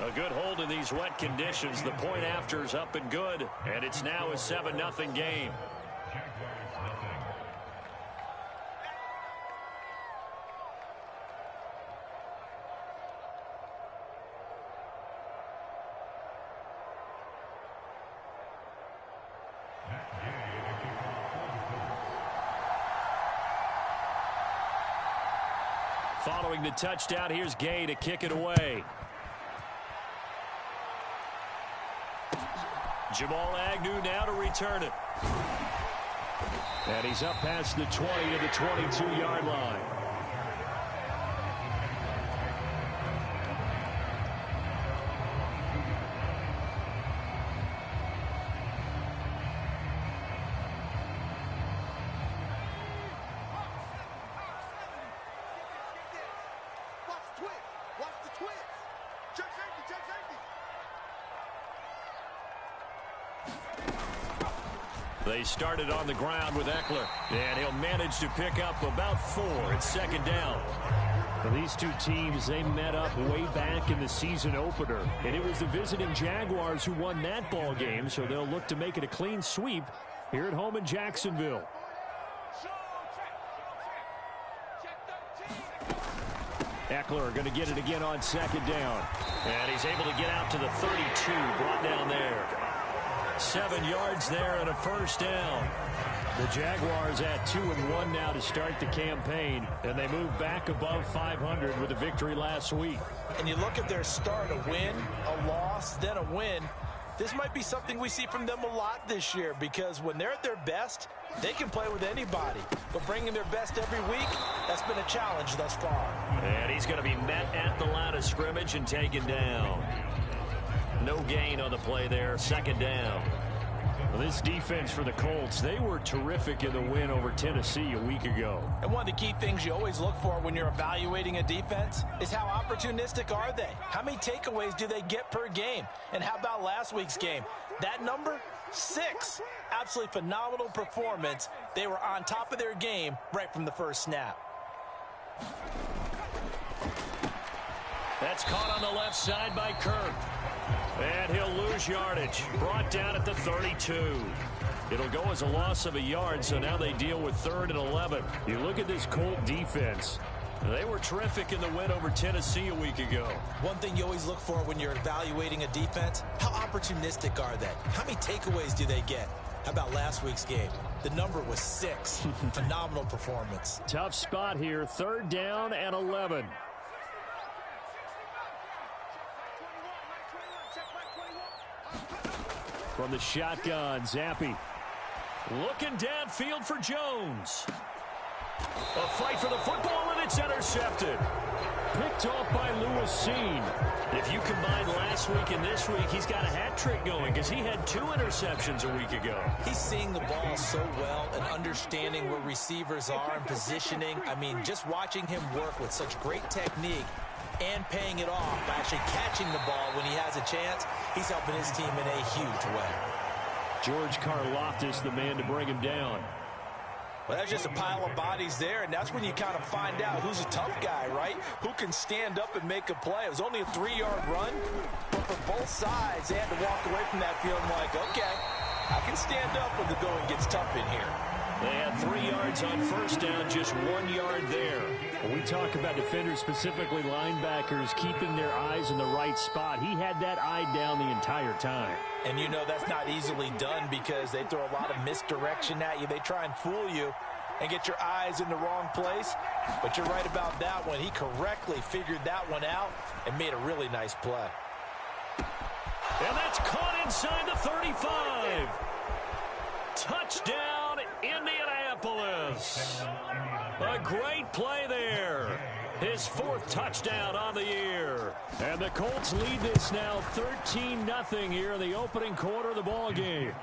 A good hold in these wet conditions. The point after is up and good. And it's now a 7-0 game. Following the touchdown, here's Gay to kick it away. Jamal Agnew now to return it. And he's up past the 20 to the 22-yard line. They started on the ground with Eckler, and he'll manage to pick up about 4. It's 2nd down. Well, these two teams, they met up way back in the season opener, and it was the visiting Jaguars who won that ball game, so they'll look to make it a clean sweep here at home in Jacksonville. Eckler going to get it again on 2nd down. And he's able to get out to the 32, brought down there. 7 yards there and a first down. The Jaguars at 2-1 now to start the campaign, and they move back above 500 with a victory last week. And you look at their start, a win, a loss, then a win. This might be something we see from them a lot this year, because when they're at their best, they can play with anybody. But bringing their best every week, that's been a challenge thus far. And he's going to be met at the line of scrimmage and taken down. No gain on the play there, second down. Well, this defense for the Colts, they were terrific in the win over Tennessee a week ago. And one of the key things you always look for when you're evaluating a defense is how opportunistic are they? How many takeaways do they get per game? And how about last week's game? That number, 6. Absolutely phenomenal performance. They were on top of their game right from the first snap. That's caught on the left side by Kirk. And he'll lose yardage. Brought down at the 32. It'll go as a loss of a yard, so now they deal with 3rd and 11. You look at this Colt defense. They were terrific in the win over Tennessee a week ago. One thing you always look for when you're evaluating a defense, how opportunistic are they? How many takeaways do they get? How about last week's game? The number was 6. Phenomenal performance. Tough spot here, 3rd down and 11. From the shotgun, Zappi. Looking downfield for Jones. A fight for the football, and it's intercepted. Picked off by Lewis Seen. If you combine last week and this week, he's got a hat trick going because he had 2 interceptions a week ago. He's seeing the ball so well and understanding where receivers are and positioning. I mean, just watching him work with such great technique and paying it off by actually catching the ball when he has a chance, he's helping his team in a huge way. George Karlaftis, the man to bring him down. Well, that's just a pile of bodies there, and that's when you kind of find out who's a tough guy, right? Who can stand up and make a play. It was only a 3-yard run, but for both sides, they had to walk away from that field like, okay, I can stand up when the going gets tough in here. They had 3 yards on first down, just 1 yard there. When we talk about defenders, specifically linebackers, keeping their eyes in the right spot, he had that eye down the entire time. And you know that's not easily done because they throw a lot of misdirection at you. They try and fool you and get your eyes in the wrong place. But you're right about that one. He correctly figured that one out and made a really nice play. And that's caught inside the 35. Touchdown, Indianapolis. A great play there. His 4th touchdown on the year. And the Colts lead this now 13-0 here in the opening quarter of the ball game.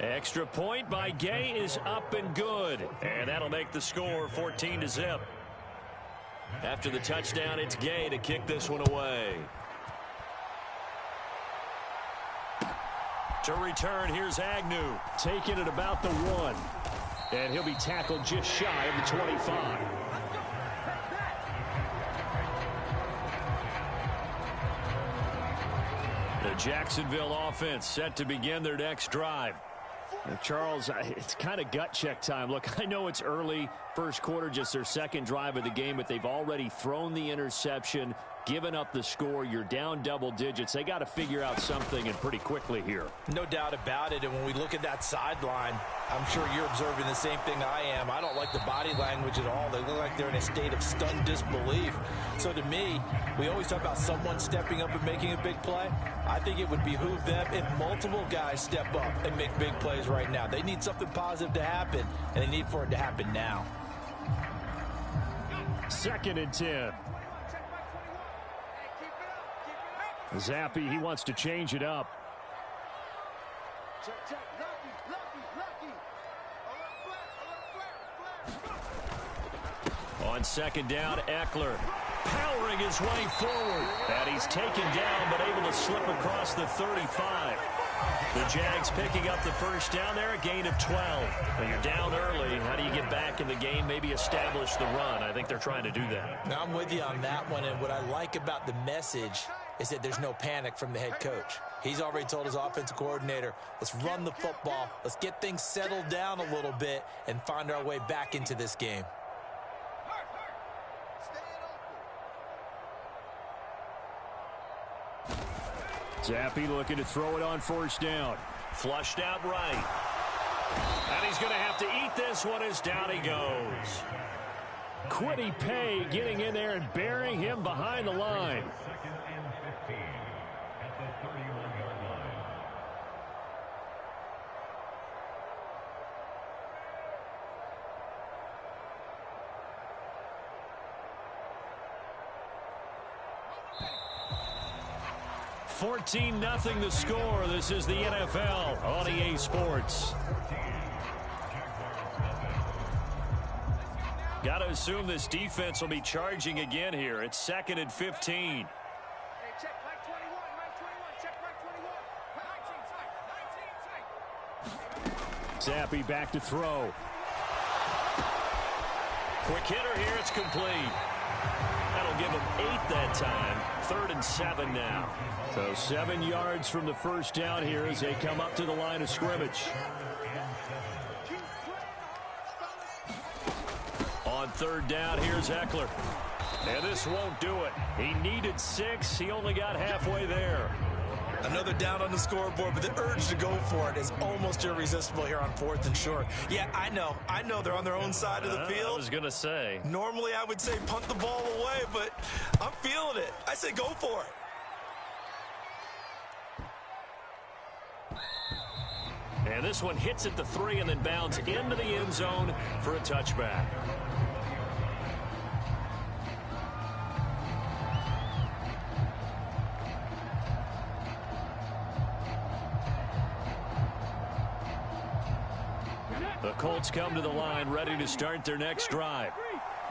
Extra point by Gay is up and good. And that'll make the score 14-0. After the touchdown, it's Gay to kick this one away. To return, here's Agnew. Taking it about the 1. And he'll be tackled just shy of the 25. The Jacksonville offense set to begin their next drive. Now, Charles, it's kind of gut check time. Look, I know it's early, first quarter, just their 2nd drive of the game, but they've already thrown the interception, given up the score. You're down double digits. They got to figure out something, and pretty quickly here. No doubt about it. And when we look at that sideline, I'm sure you're observing the same thing I am. I don't like the body language at all. They look like they're in a state of stunned disbelief. So to me, we always talk about someone stepping up and making a big play. I think it would behoove them if multiple guys step up and make big plays right now. They need something positive to happen, and they need for it to happen now. 2nd and 10. Zappi, he wants to change it up. On 2nd down, Eckler powering his way forward. And he's taken down, but able to slip across the 35. The Jags picking up the first down there, a gain of 12. When you're down early, how do you get back in the game, maybe establish the run? I think they're trying to do that. Now, I'm with you on that one, and what I like about the message is that there's no panic from the head coach. He's already told his offensive coordinator, let's run the football, let's get things settled down a little bit and find our way back into this game. Zappi looking to throw it on 1st down. Flushed out right. And he's going to have to eat this one as down he goes. Kwity Paye getting in there and burying him behind the line. $14-0 the score. This is the NFL on EA Sports. Got to assume this defense will be charging again here. It's 2nd and 15. Hey, check Mike 21, Mike 21, check Mike 21. 19 tight, 19 tight. Zappe back to throw. Quick hitter here. It's complete. That'll give him 8 that time. 3rd and 7 now. So 7 yards from the first down here as they come up to the line of scrimmage. On 3rd down, here's Eckler. And this won't do it. He needed 6. He only got halfway there. Another down on the scoreboard, but the urge to go for it is almost irresistible here on 4th and short. Yeah, I know they're on their own side of the field. I was going to say. Normally, I would say punt the ball away, but I'm feeling it. I say go for it. And this one hits at the 3 and then bounds into the end zone for a touchback. The Colts come to the line ready to start their next drive.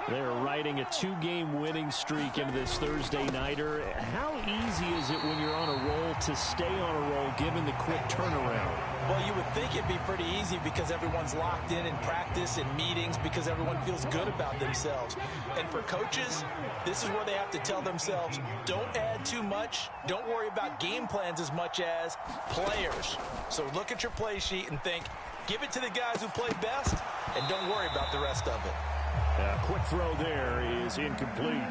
They're riding a 2-game winning streak into this Thursday nighter. How easy is it when you're on a roll to stay on a roll given the quick turnaround? Well, you would think it'd be pretty easy because everyone's locked in practice and meetings because everyone feels good about themselves. And for coaches, this is where they have to tell themselves, don't add too much. Don't worry about game plans as much as players. So look at your play sheet and think, give it to the guys who play best and don't worry about the rest of it. Quick throw there is incomplete.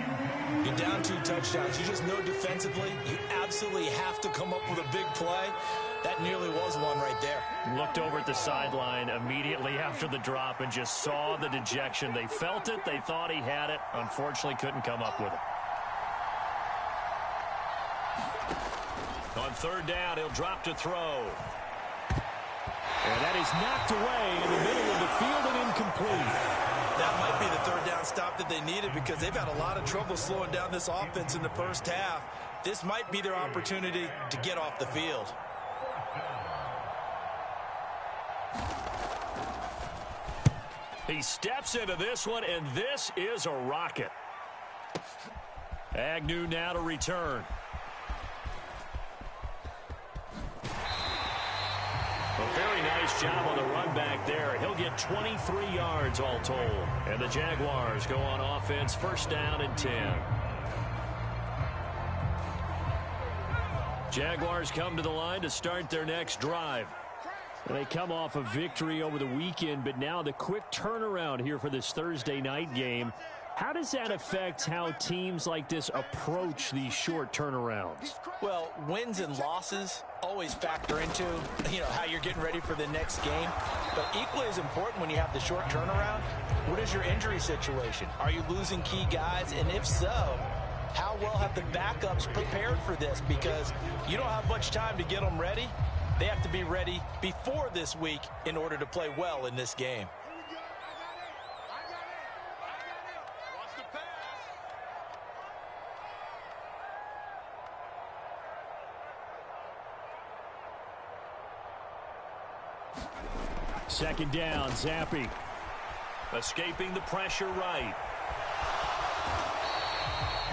You're down 2 touchdowns. You just know defensively you absolutely have to come up with a big play. That nearly was one right there. Looked over at the sideline immediately after the drop and just saw the dejection. They felt it. They thought he had it. Unfortunately, couldn't come up with it. On 3rd down, he'll drop to throw. And that is knocked away in the middle of the field and incomplete. That might be the 3rd down stop that they needed because they've had a lot of trouble slowing down this offense in the first half. This might be their opportunity to get off the field. He steps into this one, and this is a rocket. Agnew now to return. A very nice job on the run back there. He'll get 23 yards all told. And the Jaguars go on offense, 1st down and 10. Jaguars come to the line to start their next drive. They come off a victory over the weekend, but now the quick turnaround here for this Thursday night game. How does that affect how teams like this approach these short turnarounds? Well, wins and losses always factor into, how you're getting ready for the next game. But equally as important when you have the short turnaround, what is your injury situation? Are you losing key guys? And if so, how well have the backups prepared for this? Because you don't have much time to get them ready. They have to be ready before this week in order to play well in this game. Second down, Zappe. Escaping the pressure right.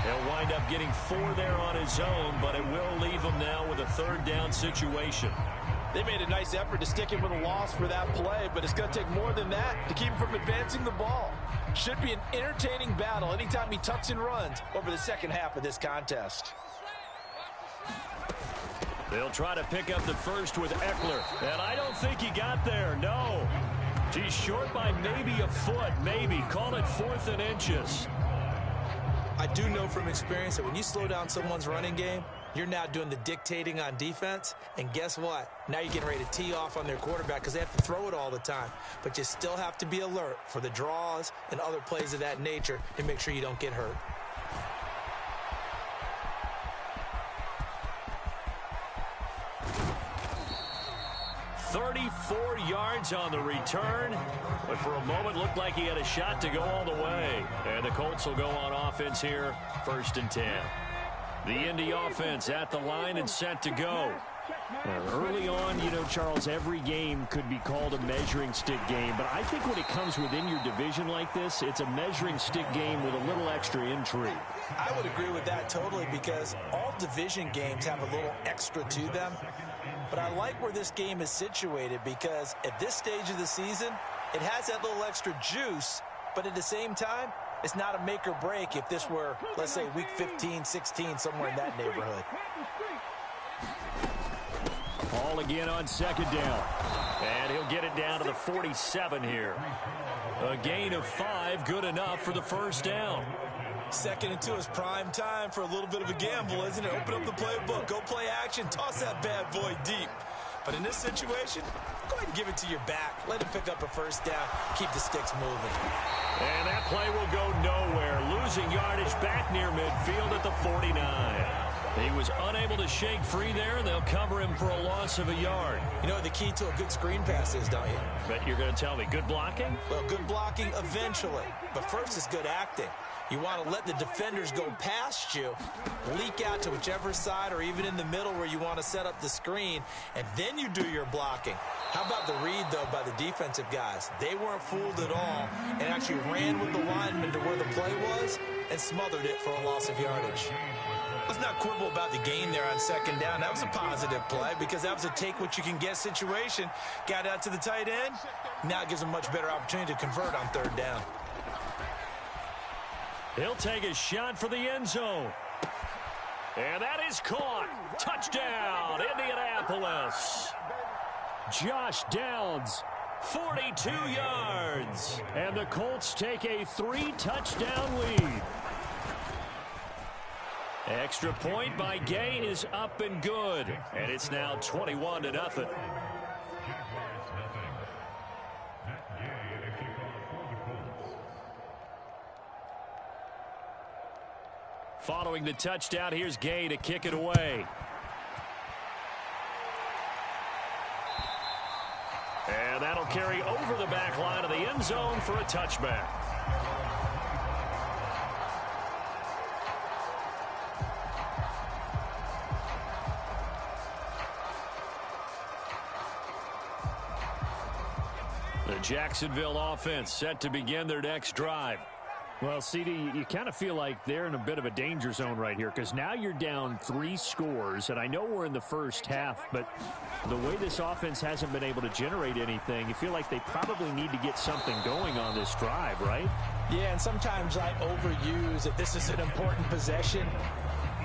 He'll wind up getting 4 there on his own, but it will leave him now with a 3rd down situation. They made a nice effort to stick him with a loss for that play, but it's going to take more than that to keep him from advancing the ball. Should be an entertaining battle anytime he tucks and runs over the second half of this contest. They'll try to pick up the first with Eckler. And I don't think he got there, no. He's short by maybe a foot, maybe. Call it 4th and inches. I do know from experience that when you slow down someone's running game, You're now doing the dictating on defense, and guess what? Now you're getting ready to tee off on their quarterback because they have to throw it all the time. But you still have to be alert for the draws and other plays of that nature to make sure you don't get hurt. "34 yards on the return, but for a moment looked like he had a shot to go all the way. And the Colts will go on offense here, 1st and 10. The Indy offense at the line and set to go. Early on, you know, Charles, every game could be called a measuring stick game, but I think when it comes within your division like this, it's a measuring stick game with a little extra intrigue. I would agree with that totally because all division games have a little extra to them. But I like where this game is situated because at this stage of the season, it has that little extra juice, but at the same time, it's not a make or break if this were, let's say, week 15, 16, somewhere in that neighborhood. Ball again on 2nd down. And he'll get it down to the 47 here. A gain of 5, good enough for the 1st down. 2nd and 2 is prime time for a little bit of a gamble, isn't it? Open up the playbook, go play action, toss that bad boy deep. But in this situation, go ahead and give it to your back. Let him pick up a 1st down, keep the sticks moving. And that play will go nowhere. Losing yardage back near midfield at the 49. He was unable to shake free there, and they'll cover him for a loss of a yard. You know what the key to a good screen pass is, don't you? Bet you're going to tell me. Good blocking? Well, good blocking eventually. But first is good acting. You want to let the defenders go past you, leak out to whichever side or even in the middle where you want to set up the screen, and then you do your blocking. How about the read, though, by the defensive guys? They weren't fooled at all and actually ran with the lineman to where the play was and smothered it for a loss of yardage. Let's not quibble about the gain there on 2nd down. That was a positive play because that was a take-what-you-can-get situation. Got out to the tight end. Now it gives them a much better opportunity to convert on 3rd down. He'll take a shot for the end zone. And that is caught. Touchdown, Indianapolis. Josh Downs, 42 yards. and the Colts take a 3-touchdown lead. Extra point by Gay is up and good. And it's now 21-0. Following the touchdown, here's Gay to kick it away. And that'll carry over the back line of the end zone for a touchback. The Jacksonville offense set to begin their next drive. Well, CD, you kind of feel like they're in a bit of a danger zone right here because now you're down 3 scores, and I know we're in the first half, but the way this offense hasn't been able to generate anything, you feel like they probably need to get something going on this drive, right? Yeah, and sometimes I overuse that this is an important possession,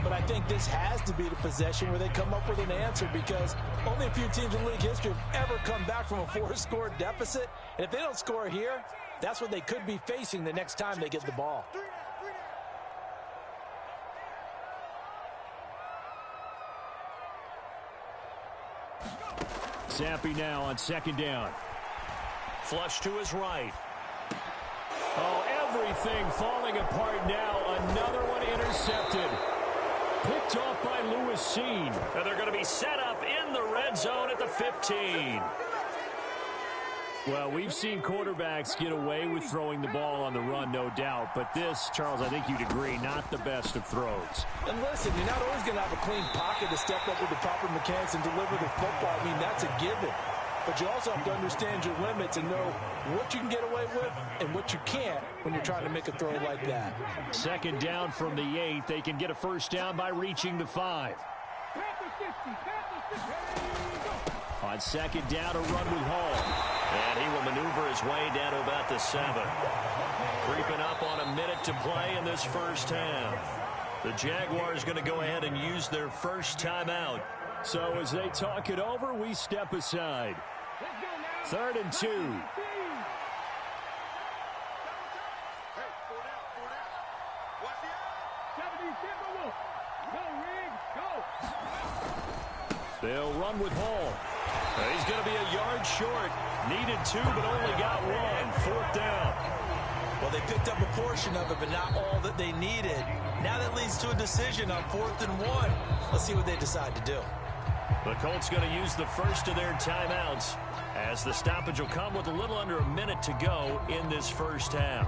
but I think this has to be the possession where they come up with an answer because only a few teams in league history have ever come back from a 4-score deficit, and if they don't score here, that's what they could be facing the next time they get the ball. Zampi now on 2nd down. Flush to his right. Oh, everything falling apart now. Another one intercepted. Picked off by Lewis Seen. And they're going to be set up in the red zone at the 15. Well, we've seen quarterbacks get away with throwing the ball on the run, no doubt. But this, Charles, I think you'd agree, not the best of throws. And listen, you're not always going to have a clean pocket to step up with the proper mechanics and deliver the football. I mean, that's a given. But you also have to understand your limits and know what you can get away with and what you can't when you're trying to make a throw like that. 2nd down from the 8. They can get a 1st down by reaching the 5. On 2nd down, a run with Hall. And he will maneuver his way down to about the 7. Creeping up on a minute to play in this first half. The Jaguars going to go ahead and use their first timeout. So as they talk it over, we step aside. 3rd and 2. They'll run with Hall. He's going to be a yard short. Needed 2, but only got 1. 4th down. Well, they picked up a portion of it, but not all that they needed. Now that leads to a decision on 4th and 1. Let's see what they decide to do. The Colts going to use the first of their timeouts, as the stoppage will come with a little under a minute to go in this first half.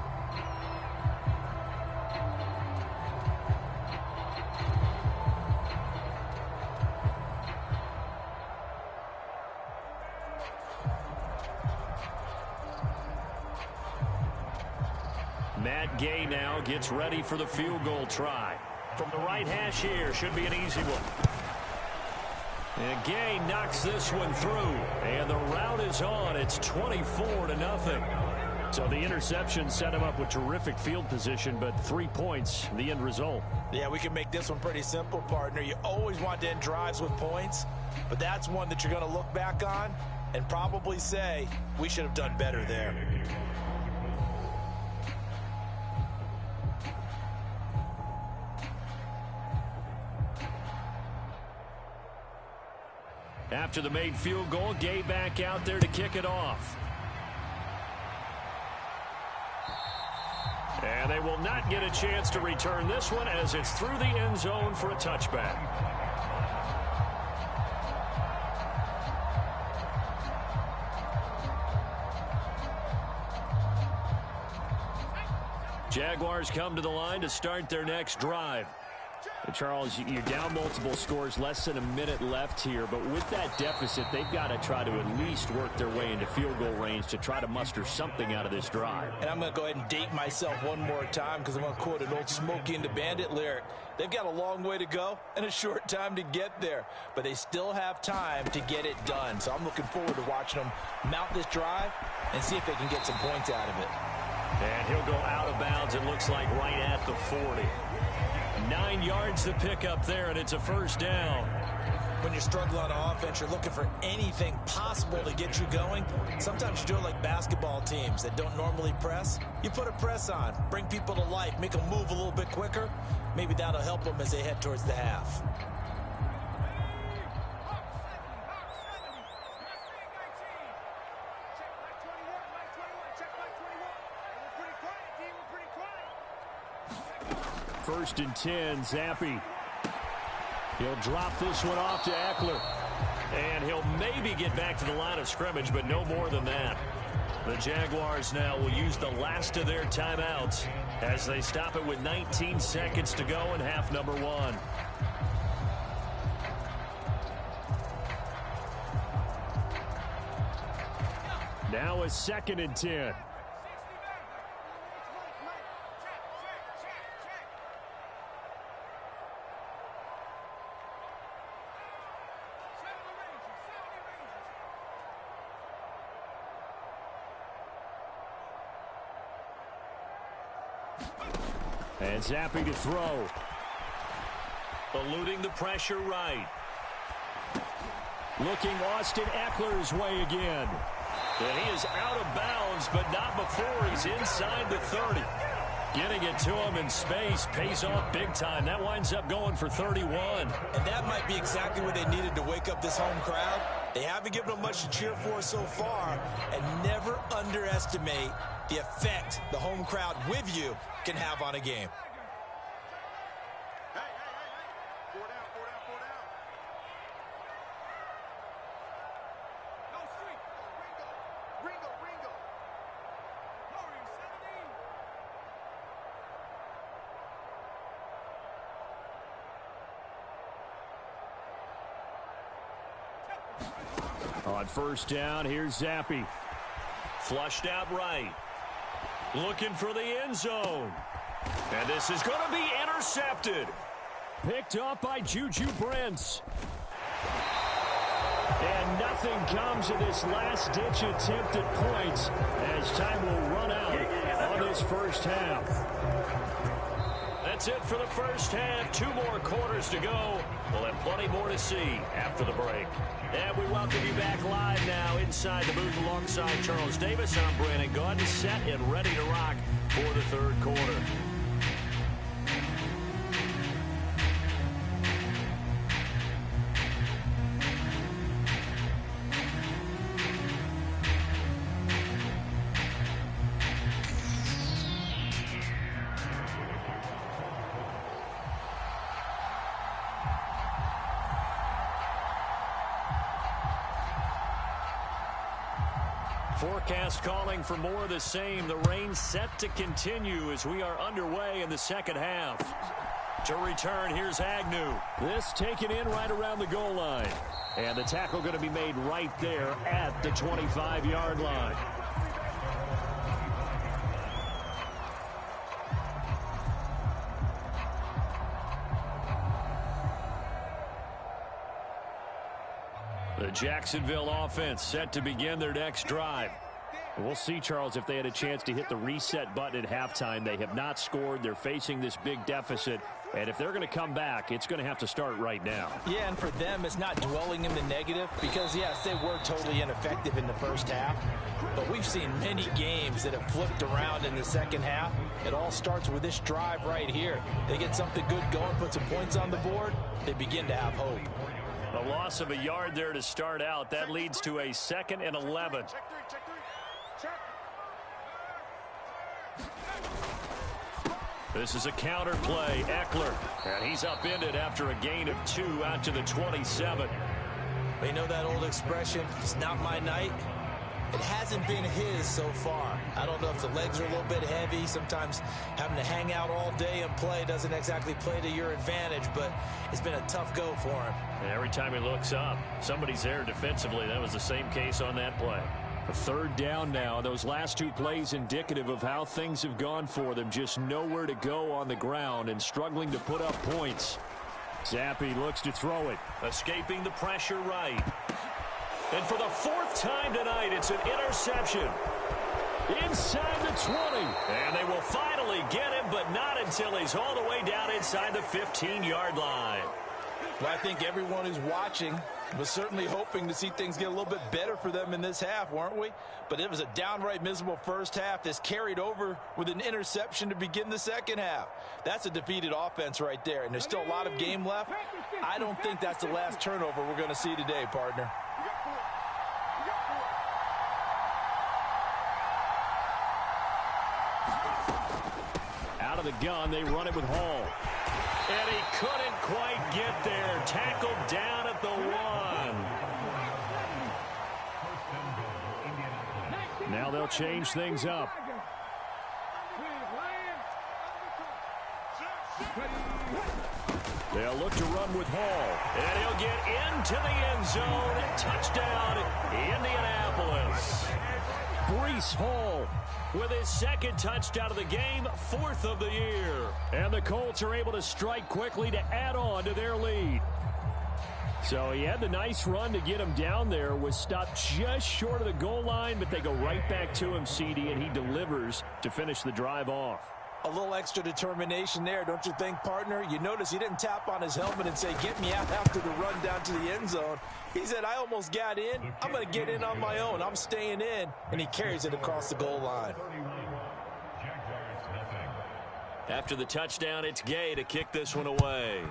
Matt Gay now gets ready for the field goal try. From the right hash here, should be an easy one. And Gay knocks this one through, and the route is on. It's 24-0. So the interception set him up with terrific field position, but 3 points, the end result. Yeah, we can make this one pretty simple, partner. You always want to end drives with points, but that's one that you're going to look back on and probably say, we should have done better there. After the made field goal, Gay back out there to kick it off. And they will not get a chance to return this one as it's through the end zone for a touchback. Jaguars come to the line to start their next drive. Charles, you're down multiple scores, less than a minute left here, but with that deficit, they've got to try to at least work their way into field goal range to try to muster something out of this drive. And I'm going to go ahead and date myself one more time because I'm going to quote an old Smokey and the Bandit lyric. They've got a long way to go and a short time to get there, but they still have time to get it done. So I'm looking forward to watching them mount this drive and see if they can get some points out of it. And he'll go out of bounds, it looks like, right at the 40. 9 yards to pick up there, and it's a first down. When you're struggling on offense, you're looking for anything possible to get you going. Sometimes you do it like basketball teams that don't normally press. You put a press on, bring people to life, make them move a little bit quicker. Maybe that'll help them as they head towards the half. First and 10, Zappi. He'll drop this one off to Eckler. And he'll maybe get back to the line of scrimmage, but no more than that. The Jaguars now will use the last of their timeouts as they stop it with 19 seconds to go in half number 1. Now a 2nd and 10. And Zappi to throw. Eluding the pressure right. Looking Austin Eckler's way again. And he is out of bounds, but not before he's inside the 30. Getting it to him in space pays off big time. That winds up going for 31. And that might be exactly what they needed to wake up this home crowd. They haven't given them much to cheer for so far. And never underestimate the effect the home crowd with you can have on a game. Hey, hey, hey, hey. 4 down, 4 down, 4 down. No street. Ringo. Ringo. Hurry, 17. On first down, here's Zappi. Flushed out right. Looking for the end zone. And this is going to be intercepted. Picked up by Juju Brents. And nothing comes of this last-ditch attempt at points as time will run out on this first half. That's it for the first half. 2 more quarters to go. We'll have plenty more to see after the break. And we welcome you back live now inside the booth alongside Charles Davis. I'm Brandon Gaudin, set and ready to rock for the third quarter. Forecast calling for more of the same. The rain set to continue as we are underway in the second half. To return, here's Agnew. This taken in right around the goal line. And the tackle going to be made right there at the 25-yard line. The Jacksonville offense set to begin their next drive. We'll see, Charles, if they had a chance to hit the reset button at halftime. They have not scored. They're facing this big deficit. And if they're going to come back, it's going to have to start right now. Yeah, and for them, it's not dwelling in the negative because, yes, they were totally ineffective in the first half. But we've seen many games that have flipped around in the second half. It all starts with this drive right here. They get something good going, put some points on the board, they begin to have hope. A loss of a yard there to start out. That leads to a 2nd and 11. This is a counter play. Eckler. And he's upended after a gain of 2 out to the 27. You know that old expression, it's not my night? It hasn't been his so far. I don't know if the legs are a little bit heavy. Sometimes having to hang out all day and play doesn't exactly play to your advantage, but it's been a tough go for him. And every time he looks up, somebody's there defensively. That was the same case on that play. A 3rd down now. Those last 2 plays indicative of how things have gone for them. Just nowhere to go on the ground and struggling to put up points. Zappi looks to throw it. Escaping the pressure right. And for the 4th time tonight, it's an interception. Inside the 20. And they will finally get him, but not until he's all the way down inside the 15-yard line. Well, I think everyone who's watching was certainly hoping to see things get a little bit better for them in this half, weren't we? But it was a downright miserable first half that's carried over with an interception to begin the second half. That's a defeated offense right there, and there's still a lot of game left. I don't think that's the last turnover we're going to see today, partner. Out of the gun, they run it with Hall. And he couldn't quite get there. Tackled down at the 1. Now they'll change things up. They'll look to run with Hall. And he'll get into the end zone. Touchdown, Indianapolis. Breece Hall with his 2nd touchdown of the game, 4th of the year. And the Colts are able to strike quickly to add on to their lead. So he had the nice run to get him down there, was stopped just short of the goal line, but they go right back to him, CD, and he delivers to finish the drive off. A little extra determination there, don't you think, partner? You notice he didn't tap on his helmet and say, get me out after the run down to the end zone. He said, I almost got in. I'm going to get in on my own. I'm staying in. And he carries it across the goal line. After the touchdown, it's Gay to kick this one away.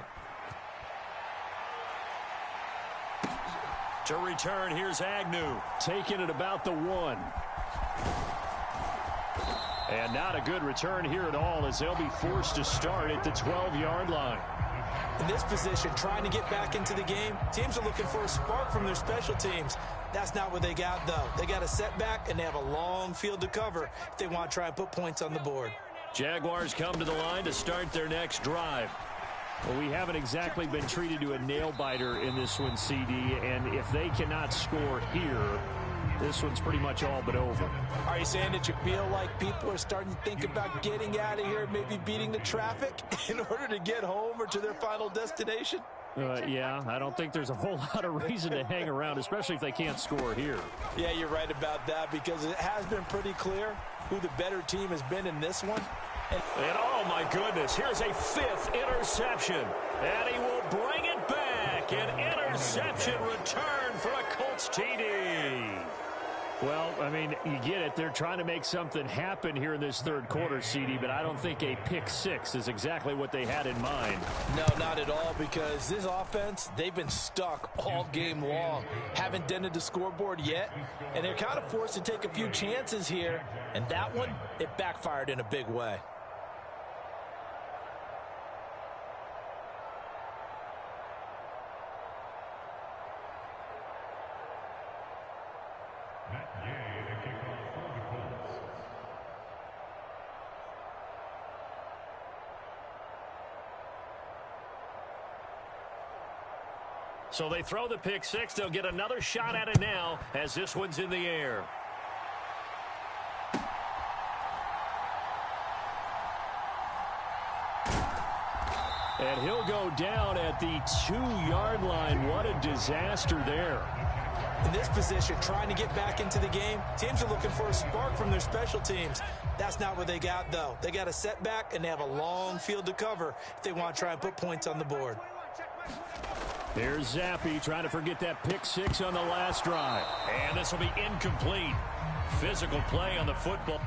To return, here's Agnew. Taking it about the 1. And not a good return here at all as they'll be forced to start at the 12-yard line. In this position, trying to get back into the game, teams are looking for a spark from their special teams. That's not what they got, though. They got a setback, and they have a long field to cover if they want to try and put points on the board. Jaguars come to the line to start their next drive. Well, we haven't exactly been treated to a nail-biter in this one, CD, and if they cannot score here, this one's pretty much all but over. Are you saying that you feel like people are starting to think about getting out of here, maybe beating the traffic in order to get home or to their final destination? Yeah, I don't think there's a whole lot of reason to hang around, especially if they can't score here. Yeah, you're right about that because it has been pretty clear who the better team has been in this one. And oh, my goodness, here's a 5th interception. And he will bring it back. An interception return for a Colts TD. Well, I mean, you get it. They're trying to make something happen here in this 3rd quarter, CD, but I don't think a pick 6 is exactly what they had in mind. No, not at all, because this offense, they've been stuck all game long. Haven't dented the scoreboard yet, and they're kind of forced to take a few chances here, and that one, it backfired in a big way. So they throw the pick six. They'll get another shot at it now as this one's in the air. And he'll go down at the 2-yard line. What a disaster there. In this position, trying to get back into the game, teams are looking for a spark from their special teams. That's not what they got, though. They got a setback, and they have a long field to cover if they want to try and put points on the board. Here's Zappi trying to forget that pick six on the last drive. And this will be incomplete. Physical play on the football.